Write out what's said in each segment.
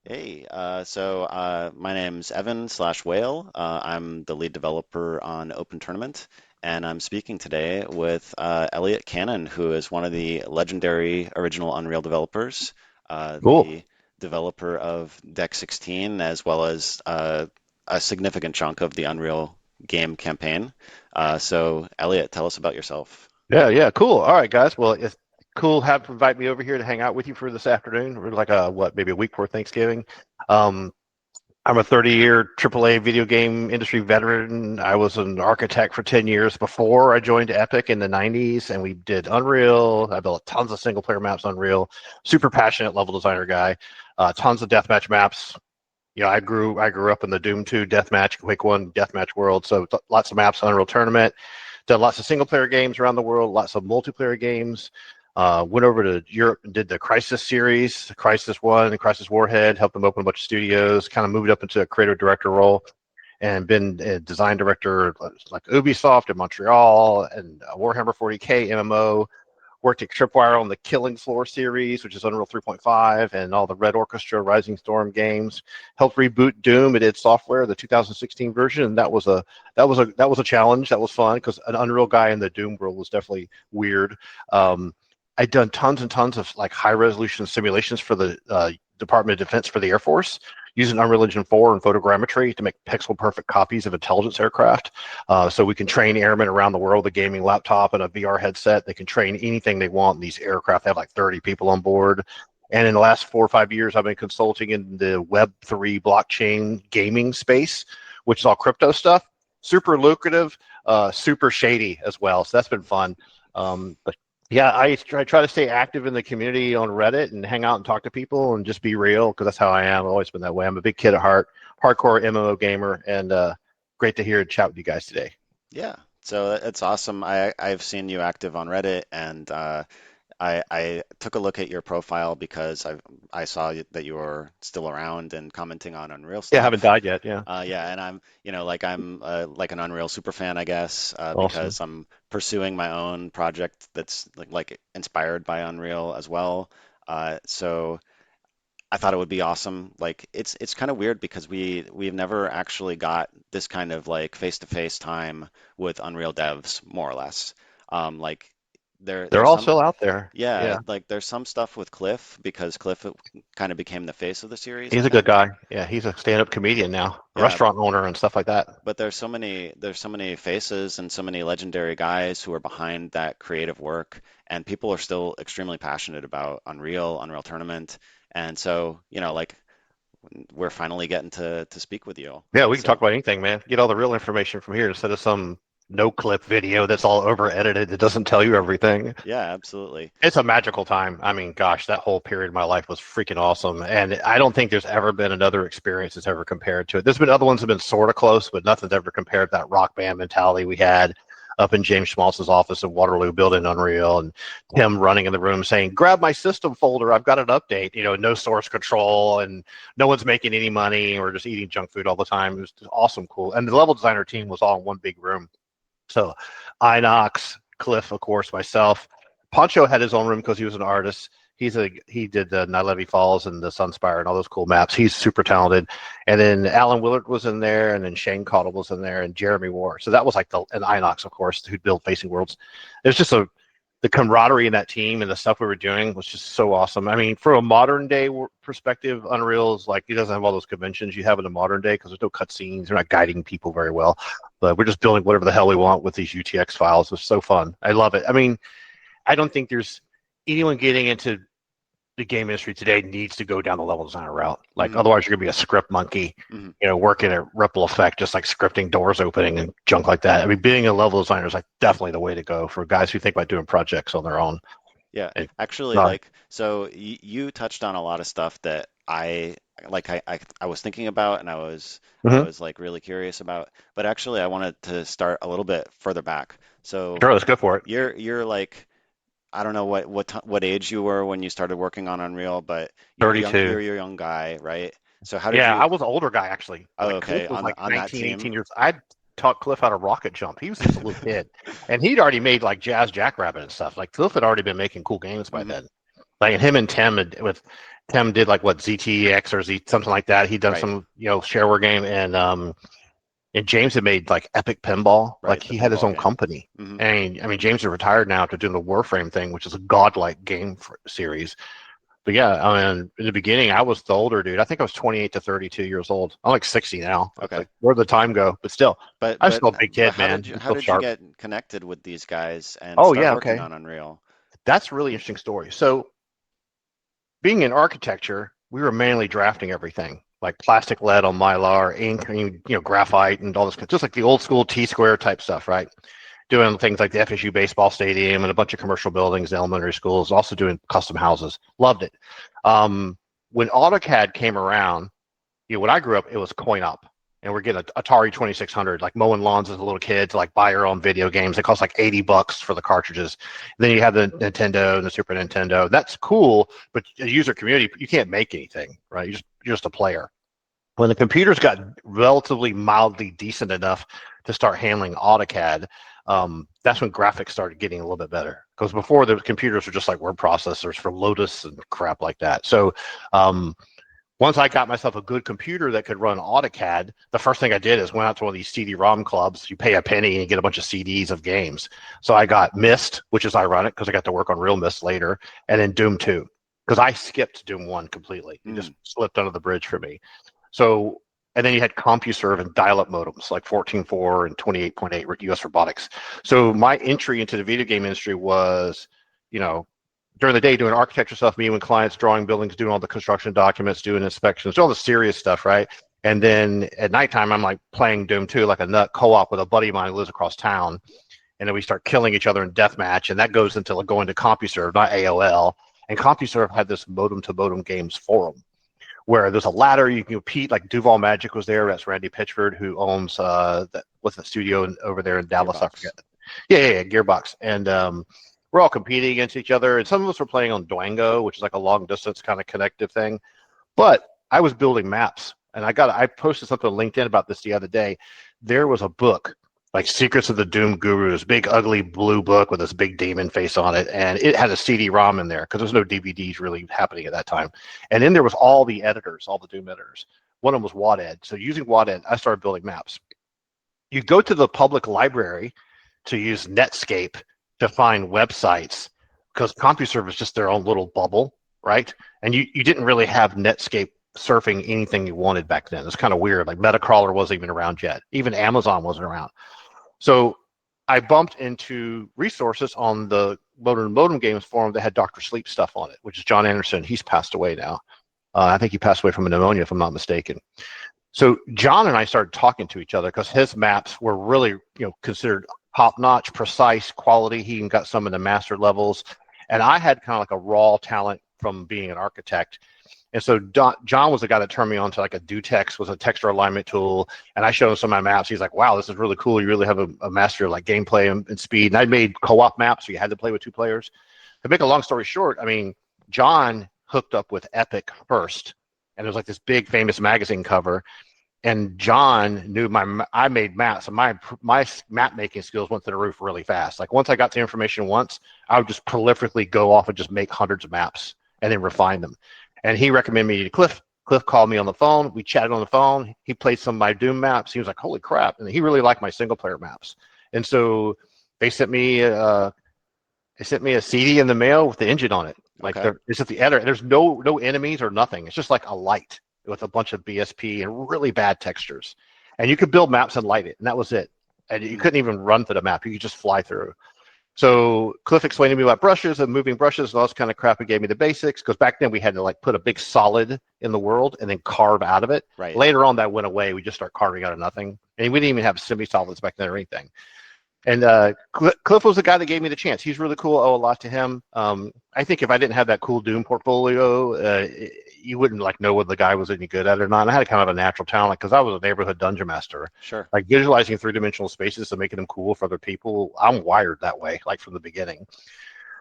My name's Evan slash Wail. I'm the lead developer on Open Tournament, and I'm speaking today with Elliot Cannon, who is one of the legendary original Unreal developers, Cool. the developer of Deck16, as well as a significant chunk of the Unreal game campaign. Elliot, tell us about yourself. Yeah, cool. All right, guys. Well, it's cool have to invite me over here to hang out with you for this afternoon. We're like maybe a week before Thanksgiving. Um, I'm a 30-year AAA video game industry veteran. I was an architect for 10 years before I joined Epic in the 90s, and we did Unreal. I built tons of single-player maps on Unreal. Super passionate level designer guy. Tons of deathmatch maps. I grew up in the Doom 2 deathmatch, Quake 1 deathmatch world, so lots of maps on Unreal Tournament. Did lots of single player games around the world, lots of multiplayer games. Went over to Europe and did the Crisis series, Crisis 1 and Crisis Warhead, helped them open a bunch of studios, kind of moved up into a creative director role and been a design director like Ubisoft in Montreal and Warhammer 40K MMO. Worked at Tripwire on the Killing Floor series, which is Unreal 3.5, and all the Red Orchestra Rising Storm games. Helped reboot Doom at id Software, the 2016 version, and that was a challenge. That was fun because an Unreal guy in the Doom world was definitely weird. I'd done tons and tons of like high resolution simulations for the Department of Defense for the Air Force, using Unreal Engine 4 and photogrammetry to make pixel perfect copies of intelligence aircraft. So we can train airmen around the world with a gaming laptop and a VR headset. They can train anything they want in these aircraft. They have like 30 people on board. And in the last 4 or 5 years, I've been consulting in the Web3 blockchain gaming space, which is all crypto stuff. Super lucrative, super shady as well. So that's been fun. But yeah, I try to stay active in the community on Reddit and hang out and talk to people and just be real because that's how I am. I've always been that way. I'm a big kid at heart, hardcore MMO gamer, and great to hear and chat with you guys today. Yeah, so it's awesome. I've seen you active on Reddit, and I took a look at your profile because I saw that you were still around and commenting on Unreal Yeah, I haven't stuff. died yet. Yeah, Yeah, and I'm like an Unreal super fan, I guess, awesome. because I'm pursuing my own project that's like inspired by Unreal as well. So I thought it would be awesome. Like it's kind of weird because we've never actually got this kind of like face-to-face time with Unreal devs, more or less. Like They're there's all some still out there. yeah, Yeah, like there's some stuff with Cliff because Cliff kind of became the face of the series, I he's a good think. guy. Yeah, he's a stand-up comedian now, Yeah, restaurant owner and stuff like that. but there's so many faces and so many legendary guys who are behind that creative work, and people are still extremely passionate about Unreal Tournament, and so like we're finally getting to speak with you. Yeah, we can talk So about anything, man. Get all the real information from here instead of some no clip video that's all over edited. It doesn't tell you everything. yeah, absolutely. It's a magical time. I mean, gosh, that whole period of my life was freaking awesome. And I don't think there's ever been another experience that's ever compared to it. There's been other ones that have been sort of close, but nothing's ever compared to that rock band mentality we had up in James Schmaltz's office in Waterloo building Unreal and him running in the room saying, grab my system folder. I've got an update, no source control and no one's making any money or just eating junk food all the time. It was just awesome, cool. And the level designer team was all in one big room. So Inox, Cliff, of course, myself. Poncho had his own room because he was an artist. He did the Night Falls and the Sunspire and all those cool maps. He's super talented. And then Alan Willard was in there, and then Shane Cottle was in there, and Jeremy Moore. So that was like and Inox, of course, who built Facing Worlds. There's just the camaraderie in that team and the stuff we were doing was just so awesome. I mean, from a modern day perspective, Unreal is like, it doesn't have all those conventions you have in the modern day because there's no cutscenes. They're not guiding people very well, but we're just building whatever the hell we want with these UTX files. It's so fun. I love it. I mean, I don't think there's anyone getting into the game industry today needs to go down the level designer route. Like, Hmm. otherwise, you're gonna be a script monkey, Hmm. working at ripple effect, just like scripting doors opening and junk like that. I mean, being a level designer is like definitely the way to go for guys who think about doing projects on their own. Yeah, And, actually, uh, like, so you touched on a lot of stuff that I was thinking about, and I mhm. was like really curious about. But actually, I wanted to start a little bit further back. So Sure, let's go for it. you're like, I don't know what age you were when you started working on Unreal, but you're 32. a young guy, right? So how did Yeah, you? I was an older guy actually. Oh, Like Cliff okay, was on like on that 19, team. 18 years. I taught Cliff how to rocket jump. He was just a little kid, and he'd already made like Jazz Jackrabbit and stuff. Like Cliff had already been making cool games by Hmm. then. Like him and Tim with Tim did like what ZTEX or Z something like that. He'd done Right, some shareware game, and James had made like Epic Pinball. Like right, the he had his pinball own game. company. Hmm. And I mean, James is retired now after doing the Warframe thing, which is a godlike series. But yeah, I mean, in the beginning, I was the older dude. I think I was 28 to 32 years old. I'm like 60 now. It's Okay. like, where'd the time go? But still, But I'm but still a big but kid, man. I'm how still did you sharp. get connected with these guys and Oh, start yeah, working okay. on Unreal? That's a really interesting story. So, being in architecture, we were mainly drafting everything like plastic lead on mylar, ink, graphite, and all this, just like the old school T square type stuff, right? Doing things like the FSU baseball stadium and a bunch of commercial buildings, elementary schools, also doing custom houses. Loved it. When AutoCAD came around, when I grew up, it was coin op. And we're getting a Atari 2600, like mowing lawns as a little kid to like buy your own video games. It cost like $80 for the cartridges. Then you have the Nintendo and the Super Nintendo. That's cool, but a user community, you can't make anything, right? You're just a player. When the computers got relatively mildly decent enough to start handling AutoCAD, that's when graphics started getting a little bit better. Because before, the computers were just like word processors for Lotus and crap like that. So um, once I got myself a good computer that could run AutoCAD, the first thing I did is went out to one of these CD-ROM clubs. You pay a penny and you get a bunch of CDs of games. So I got Myst, which is ironic because I got to work on real Myst later, and then Doom 2 because I skipped Doom 1 completely. It Mm, just slipped under the bridge for me. So, and then you had CompuServe and dial-up modems like 14.4 and 28.8 US robotics. So my entry into the video game industry was, you know, during the day doing architecture stuff, meeting with clients, drawing buildings, doing all the construction documents, doing inspections, doing all the serious stuff, right? And then at nighttime, I'm like playing Doom 2 like a nut co-op with a buddy of mine who lives across town. And then we start killing each other in deathmatch, and that goes into like going to CompuServe, not AOL. And CompuServe had this modem to modem games forum where there's a ladder you can compete. Like Duval Magic was there. That's Randy Pitchford, who owns what's the studio over there in Dallas? I forget. Gearbox. Yeah, Gearbox. And we're all competing against each other. And some of us were playing on Dwango, which is like a long distance kind of connective thing. But I was building maps, and I posted something on LinkedIn about this the other day. There was a book like Secrets of the Doom Guru, this big ugly blue book with this big demon face on it, and it had a CD-ROM in there because there's no DVDs really happening at that time. And then there was all the editors, all the Doom editors. One of them was WADED. So using WADED, I started building maps. You go to the public library to use Netscape to find websites because CompuServe is just their own little bubble, right? And you didn't really have Netscape surfing anything you wanted back then. It's kind of weird. Like Metacrawler wasn't even around yet. Even Amazon wasn't around. So I bumped into resources on the Modem Games forum that had Dr. Sleep stuff on it, which is John Anderson. He's passed away now. I think he passed away from a pneumonia, if I'm not mistaken. So John and I started talking to each other because his maps were really, considered top-notch, precise quality. He even got some of the master levels, and I had kind of like a raw talent from being an architect. And so John was the guy that turned me on to like a Dutex, was a texture alignment tool, and I showed him some of my maps. He's like, "Wow, this is really cool. You really have a master of like gameplay and speed." And I made co-op maps, so you had to play with two players. To make a long story short, I mean, John hooked up with Epic first, and it was like this big famous magazine cover, and John knew I made maps, and my map making skills went to the roof really fast. Like once I got the information once, I would just prolifically go off and just make hundreds of maps and then refine them. And he recommended me to Cliff. Cliff called me on the phone. We chatted on the phone. He played some of my Doom maps. He was like, "Holy crap!" And he really liked my single player maps. And so they sent me a CD in the mail with the engine on it. Like Okay. it's at the editor. There's no enemies or nothing. It's just like a light with a bunch of BSP and really bad textures. And you could build maps and light it, and that was it. And you Hmm. couldn't even run through the map. You could just fly through. So Cliff explained to me about brushes and moving brushes and all this kind of crap. He gave me the basics because back then we had to like put a big solid in the world and then carve out of it. Right. Later on, that went away. We just start carving out of nothing, and we didn't even have semi-solids back then or anything. And Cliff was the guy that gave me the chance. He's really cool. I owe a lot to him. I think if I didn't have that cool Doom portfolio, you wouldn't like know whether the guy was any good at it or not. And I had kind of a natural talent because I was a neighborhood dungeon master. Sure. Like visualizing three-dimensional spaces and making them cool for other people. I'm wired that way, like from the beginning.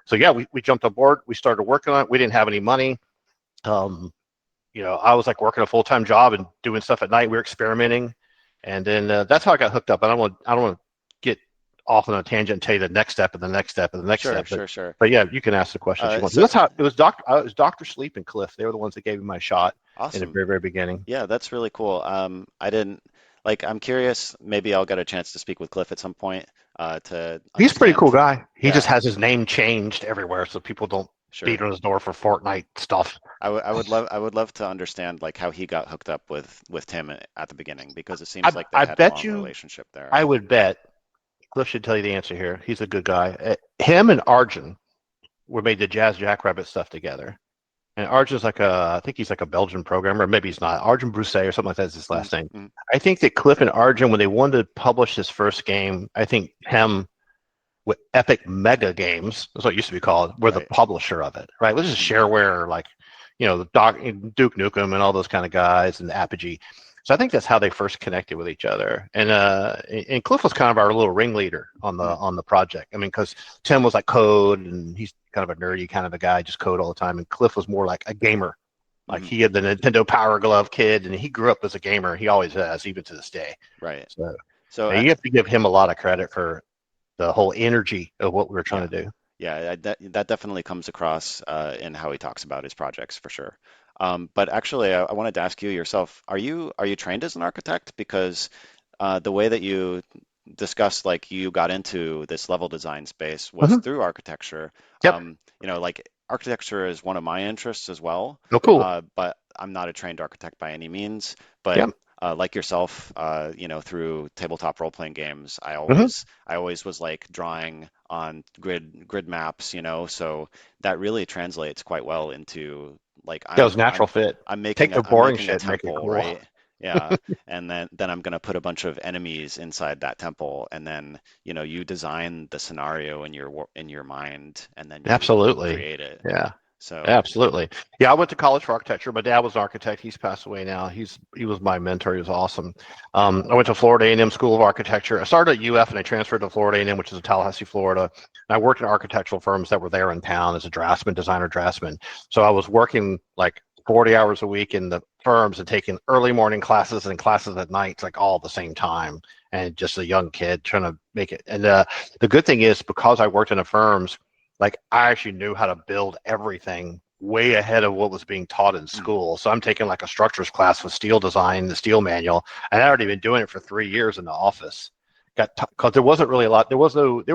So yeah, we jumped on board. We started working on it. We didn't have any money. Um, I was like working a full-time job and doing stuff at night. We were experimenting, and then that's how I got hooked up. I don't want to get off on a tangent and tell you the next step and the next step and the next Sure, step. sure, sure. But yeah, you can ask the questions you want. So That's how it was. It was Doctor Sleep and Cliff. They were the ones that gave me my shot in the awesome. very beginning. Yeah, that's really cool. I didn't like, I'm curious, maybe I'll get a chance to speak with Cliff at some point to He's a pretty cool understand. guy. He just Yeah, has his name changed everywhere so people don't beat sure. on his door for Fortnite stuff. I would love to understand like how he got hooked up with Tim at the beginning because it seems like they I had a bet long you, relationship there. I would bet, Cliff should tell you the answer here. He's a good guy. Him and Arjun were made the Jazz Jackrabbit stuff together. And Arjun's like I think he's like a Belgian programmer. Maybe he's not. Arjun Brousset or something like that is his Mm, last name. mm, I think that Cliff and Arjun, when they wanted to publish his first game, I think him with Epic Mega Games, that's what it used to be called, were the right. publisher of it, right? This is Mm, shareware, like, Duke Nukem and all those kind of guys and Apogee. So I think that's how they first connected with each other. And Cliff was kind of our little ringleader mm, on the project. I mean, because Tim was like code, and he's kind of a nerdy kind of a guy, just code all the time. And Cliff was more like a gamer. Like mhm, he had the Nintendo Power Glove kid, and he grew up as a gamer. He always has, even to this day. right. So So you have to give him a lot of credit for the whole energy of what we were trying yeah. to do. Yeah, that definitely comes across in how he talks about his projects for sure. But actually, I wanted to ask you yourself, are you trained as an architect? Because the way that you discussed, like you got into this level design space was Mm-hmm. through architecture. Yep. Like architecture is one of my interests as well, Oh, cool. but I'm not a trained architect by any means. But Yep. like yourself, through tabletop role-playing games, Mm-hmm. I always was like drawing on grid maps, so that really translates quite well into like That was natural fit. Take the I'm boring making a shit and make it temple, cool. right? Yeah, and then I'm gonna put a bunch of enemies inside that temple, and then you design the scenario in in your mind, and then you Absolutely. create it. Yeah. So Absolutely. Yeah, I went to college for architecture. My dad was an architect. He's passed away now. He was my mentor. He was awesome. I went to Florida A&M School of Architecture. I started at UF and I transferred to Florida A&M, which is in Tallahassee, Florida. And I worked in architectural firms that were there in town as a draftsman, designer, draftsman. So I was working like 40 hours a week in the firms and taking early morning classes and classes at night, like all at the same time. And just a young kid trying to make it. And the good thing is because I worked in the firms, like I actually knew how to build everything way ahead of what was being taught in mm, school. So I'm taking like a structures class with steel design, the steel manual, and I already been doing it for 3 years in the office. Because there wasn't really a lot. There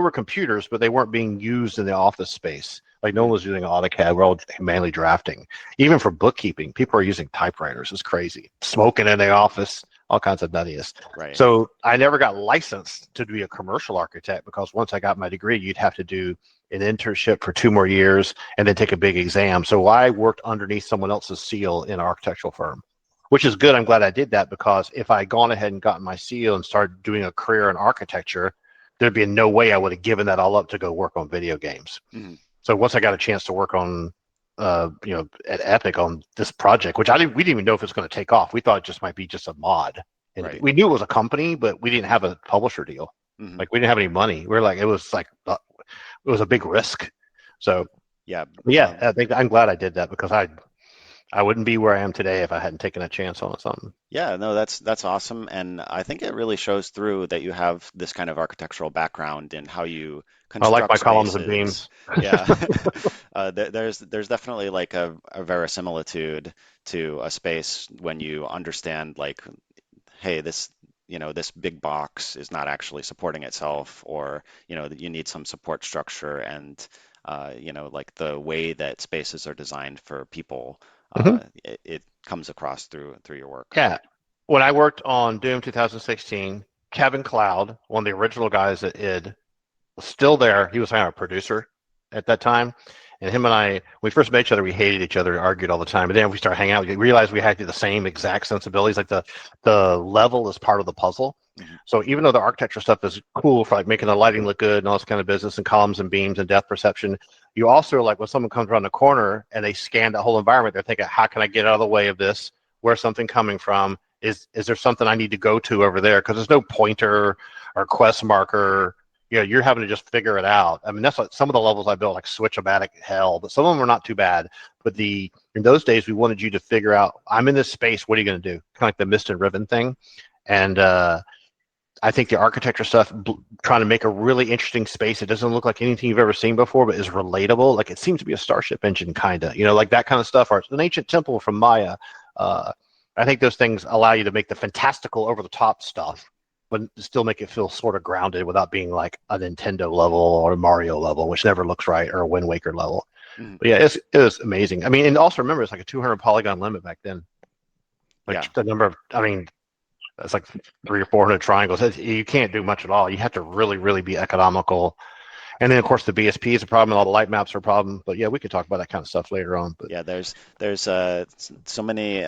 were computers, but they weren't being used in the office space. Like no one mm, was using AutoCAD. We're all manually drafting. Even for bookkeeping, people are using typewriters. It's crazy. Smoking in the office, all kinds of nuttiness. right. So I never got licensed to be a commercial architect because once I got my degree, you'd have to do an internship for 2 more years and then take a big exam. So I worked underneath someone else's seal in an architectural firm, which is good. I'm glad I did that because if I had gone ahead and gotten my seal and started doing a career in architecture, there'd be no way I would have given that all up to go work on video games. Mm, So once I got a chance to work on, at Epic on this project, which we didn't even know if it was going to take off. We thought it just might be just a mod. And right. we knew it was a company, but we didn't have a publisher deal. Hmm. Like we didn't have any money. We are like, it was like, it was a big risk. So Yeah. yeah, I think I'm glad I did that because I wouldn't be where I am today if I hadn't taken a chance on something. Yeah, no, that's awesome, and I think it really shows through that you have this kind of architectural background in how you I like construct my columns and spaces. beams. Yeah, there's definitely like a verisimilitude to a space when you understand like, hey, this big box is not actually supporting itself, or that you need some support structure, and like the way that spaces are designed for people, Hmm. it comes across through your work. Yeah, when I worked on Doom 2016, Kevin Cloud, one of the original guys at id, was still there. He was kind of a producer at that time. And him and I, when we first met each other, we hated each other, argued all the time. But then we started hanging out. We realized we had the same exact sensibilities. Like the level is part of the puzzle. Mhm. So even though the architecture stuff is cool for like making the lighting look good and all this kind of business and columns and beams and depth perception, you also like when someone comes around the corner and they scan the whole environment, they're thinking, how can I get out of the way of this? Where's something coming from? Is there something I need to go to over there? Because there's no pointer or quest marker. You're having to just figure it out. I mean, that's like some of the levels I built, like Switch-O-Matic hell, but some of them were not too bad. But in those days, we wanted you to figure out, I'm in this space, what are you going to do? Kind of like the mist and ribbon thing. And I think the architecture stuff, trying to make a really interesting space. It doesn't look like anything you've ever seen before, but is relatable. Like it seems to be a Starship engine, kind of, like that kind of stuff. Or it's an ancient temple from Maya. Uh, I think those things allow you to make the fantastical, over the top stuff, but still make it feel sort of grounded without being like a Nintendo level or a Mario level, which never looks right, or a Wind Waker level. Mhm. But yeah, it was amazing. I mean, and also remember, it's like a 200 polygon limit back then. Yeah. Like the number of, I mean, it's like 300 or 400 triangles. You can't do much at all. You have to really, really be economical. And then, of course, the BSP is a problem, and all the light maps are a problem. But yeah, we could talk about that kind of stuff later on. But Yeah, there's so many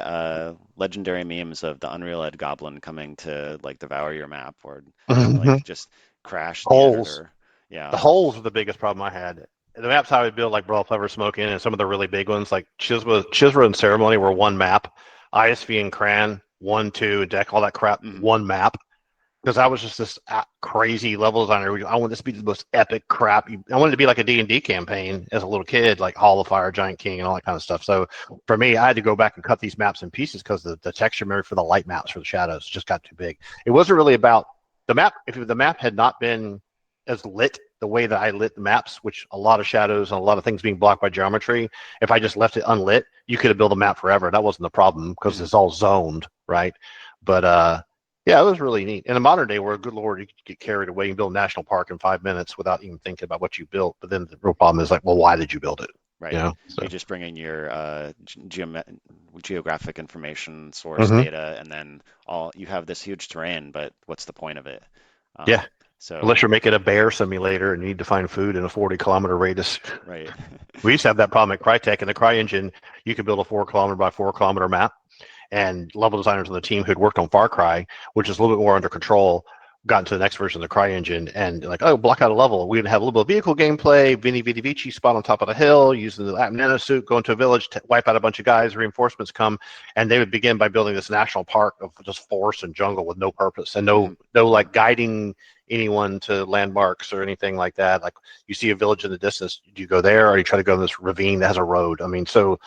legendary memes of the Unreal-Ed Goblin coming to like devour your map or Mhm. like just crash the Holes. editor. Yeah. The holes are the biggest problem I had. The maps I would build, like Brawl, Clever, Smoking, and some of the really big ones, like Chizra and Ceremony, were one map. ISV and Kran, one, two, deck, all that crap, Hmm. one map. Because I was just this crazy level designer. I wanted this to be the most epic crap. I wanted it to be like a D&D campaign as a little kid, like Hall of Fire, Giant King, and all that kind of stuff. So for me, I had to go back and cut these maps in pieces because the texture memory for the light maps for the shadows just got too big. It wasn't really about the map. If the map had not been as lit the way that I lit the maps, which a lot of shadows and a lot of things being blocked by geometry, if I just left it unlit, you could have built a map forever. That wasn't the problem because Hmm. it's all zoned, right? But yeah, it was really neat. In a modern day, where, good lord, you could get carried away and build a national park in 5 minutes without even thinking about what you built. But then the real problem is like, well, why did you build it? Right. You So. just bring in your geographic information, source Hmm. data, and then all you have this huge terrain, but what's the point of it? Yeah, Um, so unless you're making a bear simulator and you need to find food in a 40-kilometer radius. right. We used to have that problem at Crytek. In the Cry engine, you could build a 4 kilometer by 4 kilometer map, and level designers on the team who'd worked on Far Cry, which is a little bit more under control, got into the next version of the Cry engine and like, oh, block out a level. We'd have a little bit of vehicle gameplay, Vini Vidi Vici, spot on top of the hill, using the nano suit, go into a village, wipe out a bunch of guys, reinforcements come, and they would begin by building this national park of just forest and jungle with no purpose and no Hmm. no like guiding anyone to landmarks or anything like that. Like you see a village in the distance, do you go there or you try to go in this ravine that has a road? I mean, so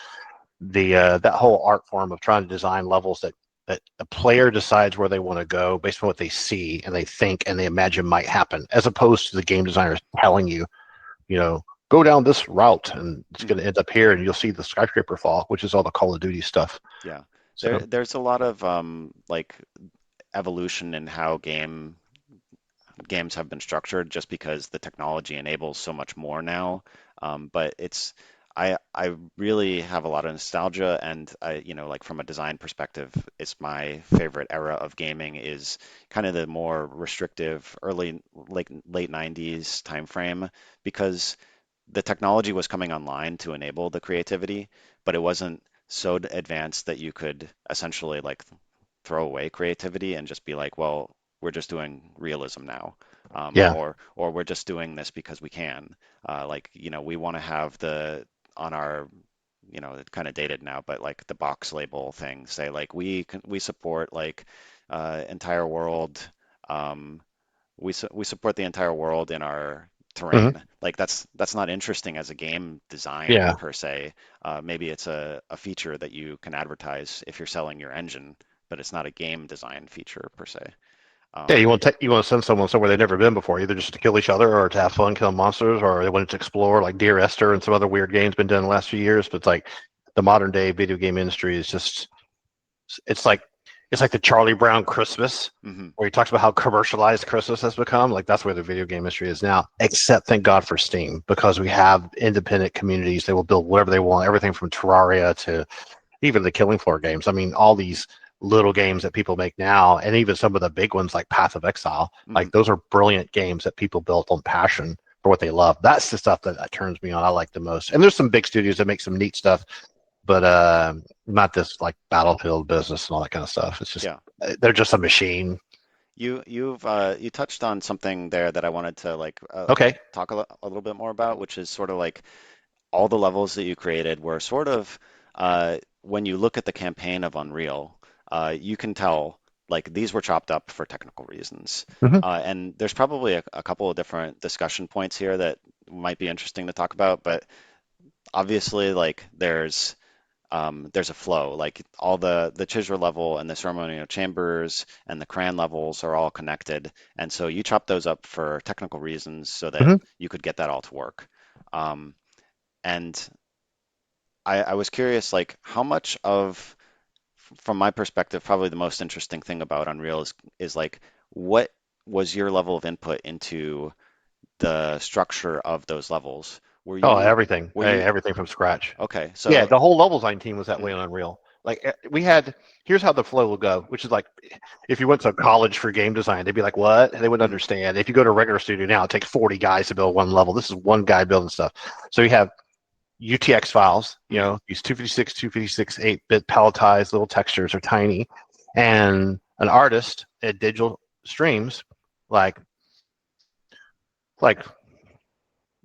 the that whole art form of trying to design levels that the player decides where they want to go based on what they see and they think and they imagine might happen, as opposed to the game designers telling you, you know, go down this route and it's going Hmm. to end up here and you'll see the skyscraper fall, which is all the Call of Duty stuff. Yeah. So There's a lot of like evolution in how games have been structured just because the technology enables so much more now. But I really have a lot of nostalgia and like from a design perspective, it's my favorite era of gaming is kind of the more restrictive early like late 90s timeframe because the technology was coming online to enable the creativity, but it wasn't so advanced that you could essentially like throw away creativity and just be like, well, we're just doing realism now, yeah. or we're just doing this because we can. Like, we want to have the on our, it's kind of dated now, but like the box label thing, say like we support like entire world. Um, we support the entire world in our Hmm. terrain. Like that's not interesting as a game design Yeah. per se. Maybe it's a feature that you can advertise if you're selling your engine, but it's not a game design feature per se. Yeah, Um, you want to send someone somewhere they've never been before, either just to kill each other or to have fun killing monsters, or they wanted to explore, like Dear Esther and some other weird games been done in the last few years. But it's like the modern day video game industry is just it's like it's like the Charlie Brown Christmas, mhm, where he talks about how commercialized Christmas has become. Like that's where the video game industry is now. Except thank God for Steam, because we have independent communities. They will build whatever they want, everything from Terraria to even the Killing Floor games. I mean, all these little games that people make now, and even some of the big ones like Path of Exile, mhm. like those are brilliant games that people built on passion for what they love. That's the stuff that turns me on. I like the most. And there's some big studios that make some neat stuff, but not this like Battlefield business and all that kind of stuff. It's just Yeah. they're just a machine. You touched on something there that I wanted to like Okay. talk a little bit more about, which is sort of like all the levels that you created were sort of when you look at the campaign of Unreal, you can tell like these were chopped up for technical reasons. Hmm. And there's probably a couple of different discussion points here that might be interesting to talk about, but obviously like there's there's a flow. Like all the Chizra level and the ceremonial chambers and the Kran levels are all connected, and so you chop those up for technical reasons so that Hmm. you could get that all to work. Um, and I was curious, like how much of, from my perspective, probably the most interesting thing about Unreal is like what was your level of input into the structure of those levels? Oh, everything, Were you everything from scratch. okay? Yeah, So the whole level design team was that way mhm, on Unreal. Like we had, here's how the flow will go, which is like if you went to college for game design, they'd be like, "What?" They wouldn't mhm, understand. If you go to a regular studio now, it takes 40 guys to build one level. This is one guy building stuff. So you have UTX files, mhm, these 256, 256, 8-bit palletized little textures are tiny, and an artist at digital streams like like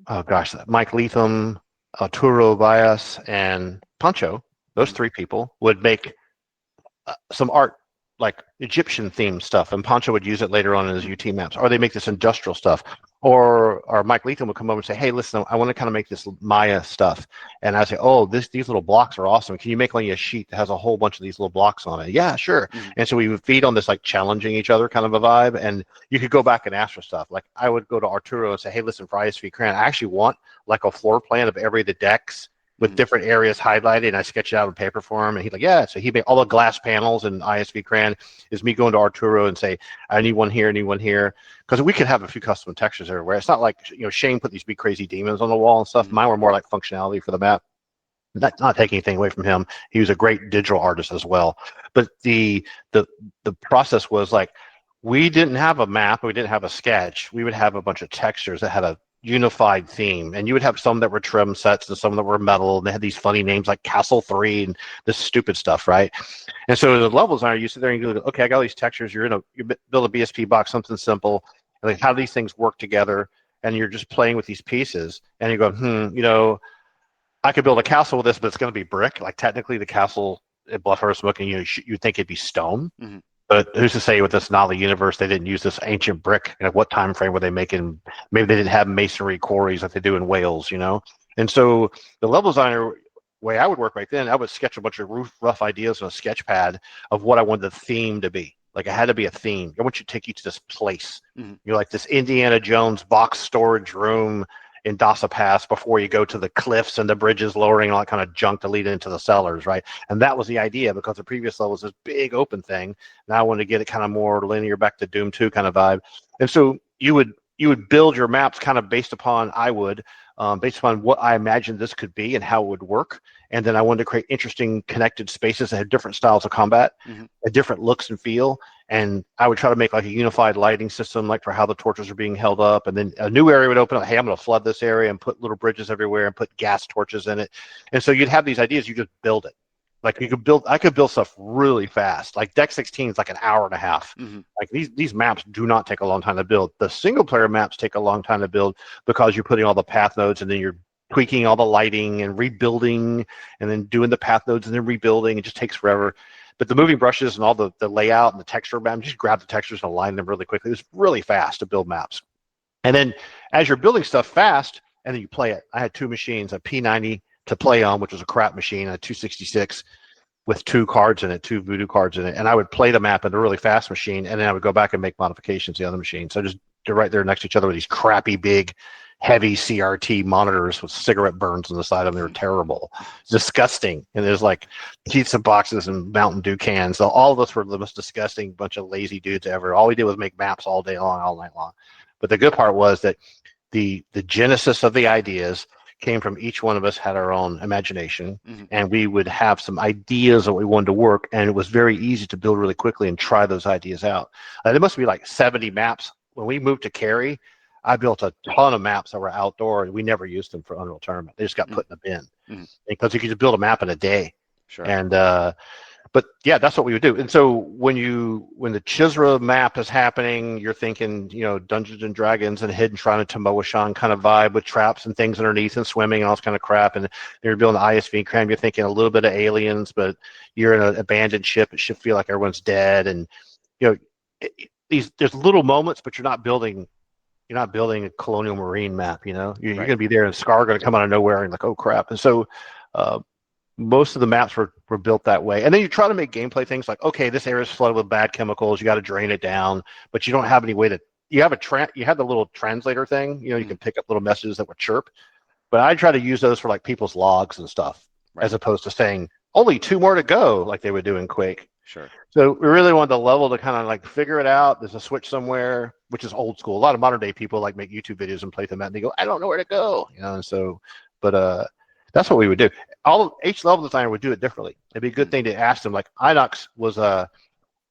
oh gosh, Mike Leatham, Arturo Bias, and Pancho, those mhm, three people would make some art, like Egyptian themed stuff, and Pancho would use it later on in his mhm, UT maps. Or they make this industrial stuff, or Mike Leatham would come over and say, "Hey, listen, I want to kind of make this Maya stuff," and I say, "Oh, these little blocks are awesome. Can you make me a sheet that has a whole bunch of these little blocks on it?" Yeah, sure. mhm, And so we would feed on this like challenging each other kind of a vibe, and you could go back and ask for stuff. Like I would go to Arturo and say, "Hey, listen, for ISV-Kran, I actually want like a floor plan of every of the decks." With mhm, different areas highlighted, and I sketched it out on paper for him. And he's like, "Yeah." So he made all the glass panels in ISV-Kran is me going to Arturo and say, "I need one here, I need one here," because we could have a few custom textures everywhere. It's not like Shane put these big crazy demons on the wall and stuff. mhm, Mine were more like functionality for the map. That's not taking anything away from him. He was a great digital artist as well. But the the process was like we didn't have a map, we didn't have a sketch. We would have a bunch of textures that had a unified theme, and you would have some that were trim sets and some that were metal, and they had these funny names like Castle 3 and this stupid stuff, right? And so the level designer, you sit there and you go, "Okay, I got all these textures. You build a BSP box, something simple. And like, how do these things work together?" And you're just playing with these pieces, and you go, I could build a castle with this, but it's going to be brick. Like technically, the castle at Bluff Smoking, you'd think it'd be stone. mhm, But who's to say with this Nala universe they didn't use this ancient brick? What time frame were they making? Maybe they didn't have masonry quarries like they do in Wales. And so the level designer way I would work right then, I would sketch a bunch of rough ideas on a sketch pad of what I wanted the theme to be. Like it had to be a theme. I want you to take you to this place. mhm, You're like this Indiana Jones box storage room in Dasa Pass before you go to the cliffs and the bridges lowering all that kind of junk to lead into the cellars, right? And that was the idea because the previous level was this big open thing. Now I wanted to get it kind of more linear, back to Doom 2 kind of vibe. And so you would build your maps kind of based upon what I imagined this could be and how it would work. And then I wanted to create interesting connected spaces that had different styles of combat, mhm, a different looks and feel. And I would try to make like a unified lighting system, like for how the torches are being held up. And then a new area would open up. Hey, I'm going to flood this area and put little bridges everywhere and put gas torches in it. And so you'd have these ideas. You just build it. Like I could build stuff really fast. Like Deck 16 is like an hour and a half. mhm, Like these maps do not take a long time to build. The single player maps take a long time to build because you're putting all the path nodes and then you're tweaking all the lighting and rebuilding and then doing the path nodes and then rebuilding. It just takes forever. But the moving brushes and all the layout and the texture map, just grab the textures and align them really quickly. It was really fast to build maps. And then as you're building stuff fast, and then you play it. I had two machines, a P90 to play on, which was a crap machine, a 266 with two cards in it, two voodoo cards in it. And I would play the map in a really fast machine, and then I would go back and make modifications to the other machine. So just they're right there next to each other with these crappy, big, heavy CRT monitors with cigarette burns on the side of them. They were mhm, terrible, disgusting. And there's like pizza boxes and Mountain Dew cans. So all of us were the most disgusting bunch of lazy dudes ever. All we did was make maps all day long, all night long. But the good part was that the genesis of the ideas came from each one of us had our own imagination, mhm, and we would have some ideas that we wanted to work, and it was very easy to build really quickly and try those ideas out. There must be like 70 maps when we moved to Cary. I built a ton of maps that were outdoor, and we never used them for Unreal Tournament. They just got mhm, put in a bin mhm. because you could just build a map in a day. Sure. And but yeah, that's what we would do. And so when the Chizra map is happening, you're thinking, Dungeons and Dragons and Hidden Shrine of Tomoashan kind of vibe with traps and things underneath and swimming and all this kind of crap. And you're building the ISV-Kran, you're thinking a little bit of aliens, but you're in an abandoned ship. It should feel like everyone's dead. And you know, there's little moments, but you're not building a colonial marine map. You're Right. going to be there and Scar going to come out of nowhere and like, oh crap. And so uh, most of the maps were built that way. And then you try to make gameplay things like, okay, this area is flooded with bad chemicals. You got to drain it down, but you don't have any way to. You have the little translator thing. You Mm, can pick up little messages that would chirp. But I try to use those for like people's logs and stuff, as right. opposed to saying only two more to go, like they would do in Quake. Sure. So we really wanted the level to kind of like figure it out. There's a switch somewhere, which is old school. A lot of modern day people like make YouTube videos and play them out, and they go, "I don't know where to go," And so, but that's what we would do. Each level designer would do it differently. It'd be a good Mm, thing to ask them. Like Inox was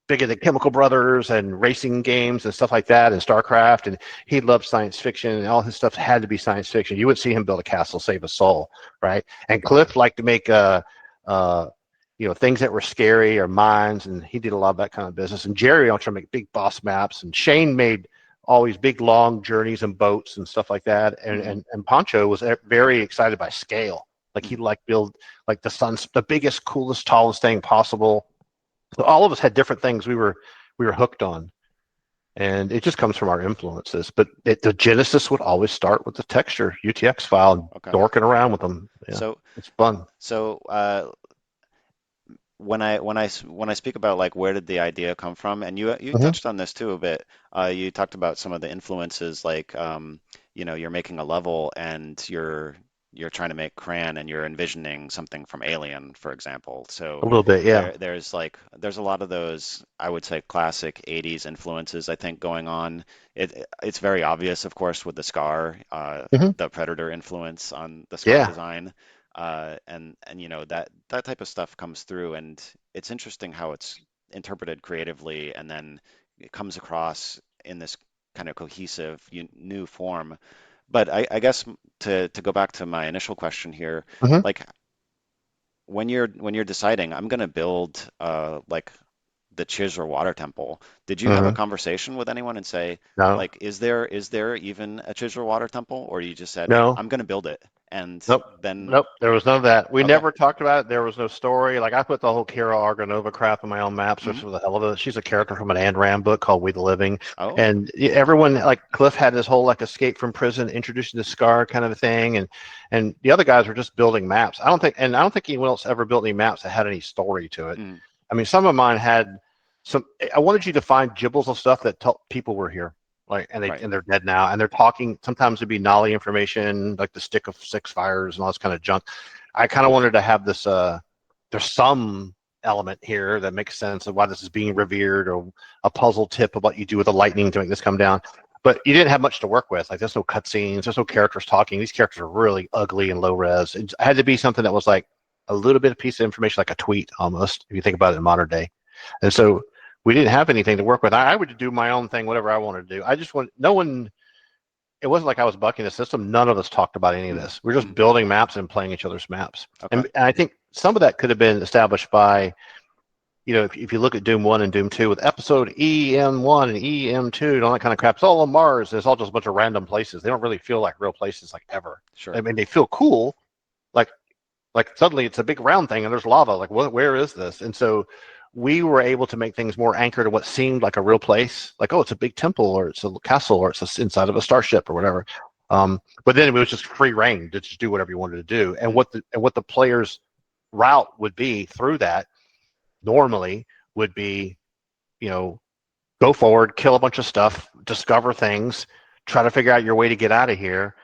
big into Chemical Brothers and racing games and stuff like that, and StarCraft, and he loved science fiction, and all his stuff had to be science fiction. You would see him build a castle, save a soul, right? And Cliff liked to make uh, things that were scary or mines, and he did a lot of that kind of business. And Jerry also trying to make big boss maps, and Shane made always big long journeys and boats and stuff like that. And mm-hmm, and Pancho was very excited by scale. Like mm, he liked build like the biggest, coolest, tallest thing possible. So all of us had different things we were hooked on, and it just comes from our influences. But the genesis would always start with the texture UTX file and okay. dorking around with them. Yeah, So, it's fun. so when I speak about like where did the idea come from, and you Hmm. touched on this too a bit. You talked about some of the influences, like you're making a level and you're trying to make Cran and you're envisioning something from Alien, for example. A So little bit, yeah. there's a lot of those, I would say, classic 80s influences, I think, going on. It's very obvious, of course, with the Scar, Hmm. the Predator influence on the Scar Yeah. design. And that type of stuff comes through, and it's interesting how it's interpreted creatively, and then it comes across in this kind of cohesive new form. But I guess to go back to my initial question here, Hmm. like when you're deciding, I'm going to build like the Chizra water temple. Did you have a Hmm. conversation with anyone and say, No. like, is there even a Chizra water temple, or you just said, No. I'm going to build it, and Nope. then Nope. There was none of that. We okay. never talked about it. There was no story. Like I put the whole Kira Argonova crap in my own maps just Hmm. for the hell of it. She's a character from an Ayn Rand book called We the Living. Oh. And everyone like Cliff had this whole like escape from prison, introducing the Scar kind of a thing. And the other guys were just building maps. I don't think anyone else ever built any maps that had any story to it. Mm, I mean, some of mine had some. I wanted you to find gibbles of stuff that tell people were here, like, right. and they're dead now, and they're talking. Sometimes it'd be Nolly information, like the Stick of Six Fires and all this kind of junk. I kind of wanted to have this. There's some element here that makes sense of why this is being revered, or a puzzle tip of what you do with the lightning to make this come down. But you didn't have much to work with. Like there's no cutscenes, there's no characters talking. These characters are really ugly and low res. It had to be something that was like a little bit of piece of information, like a tweet almost, if you think about it in modern day. And so we didn't have anything to work with. I would do my own thing, whatever I wanted to do. I just want no one. It wasn't like I was bucking the system. None of us talked about any of Mm, this. We're just mm, building maps and playing each other's maps. okay. And I think some of that could have been established by, if you look at Doom 1 and Doom 2 with episode EM1 and EM2 and all that kind of crap, it's all on Mars. It's all just a bunch of random places. They don't really feel like real places, like ever. I Sure. mean, they feel cool. Like suddenly it's a big round thing and there's lava. Like, where is this? And so we were able to make things more anchored to what seemed like a real place. Like, oh, it's a big temple, or it's a castle, or it's inside of a starship, or whatever. But then it was just free reign to just do whatever you wanted to do. And Mm, what the player's route would be through that normally would be, you know, go forward, kill a bunch of stuff, discover things, try to figure out your way to get out of here,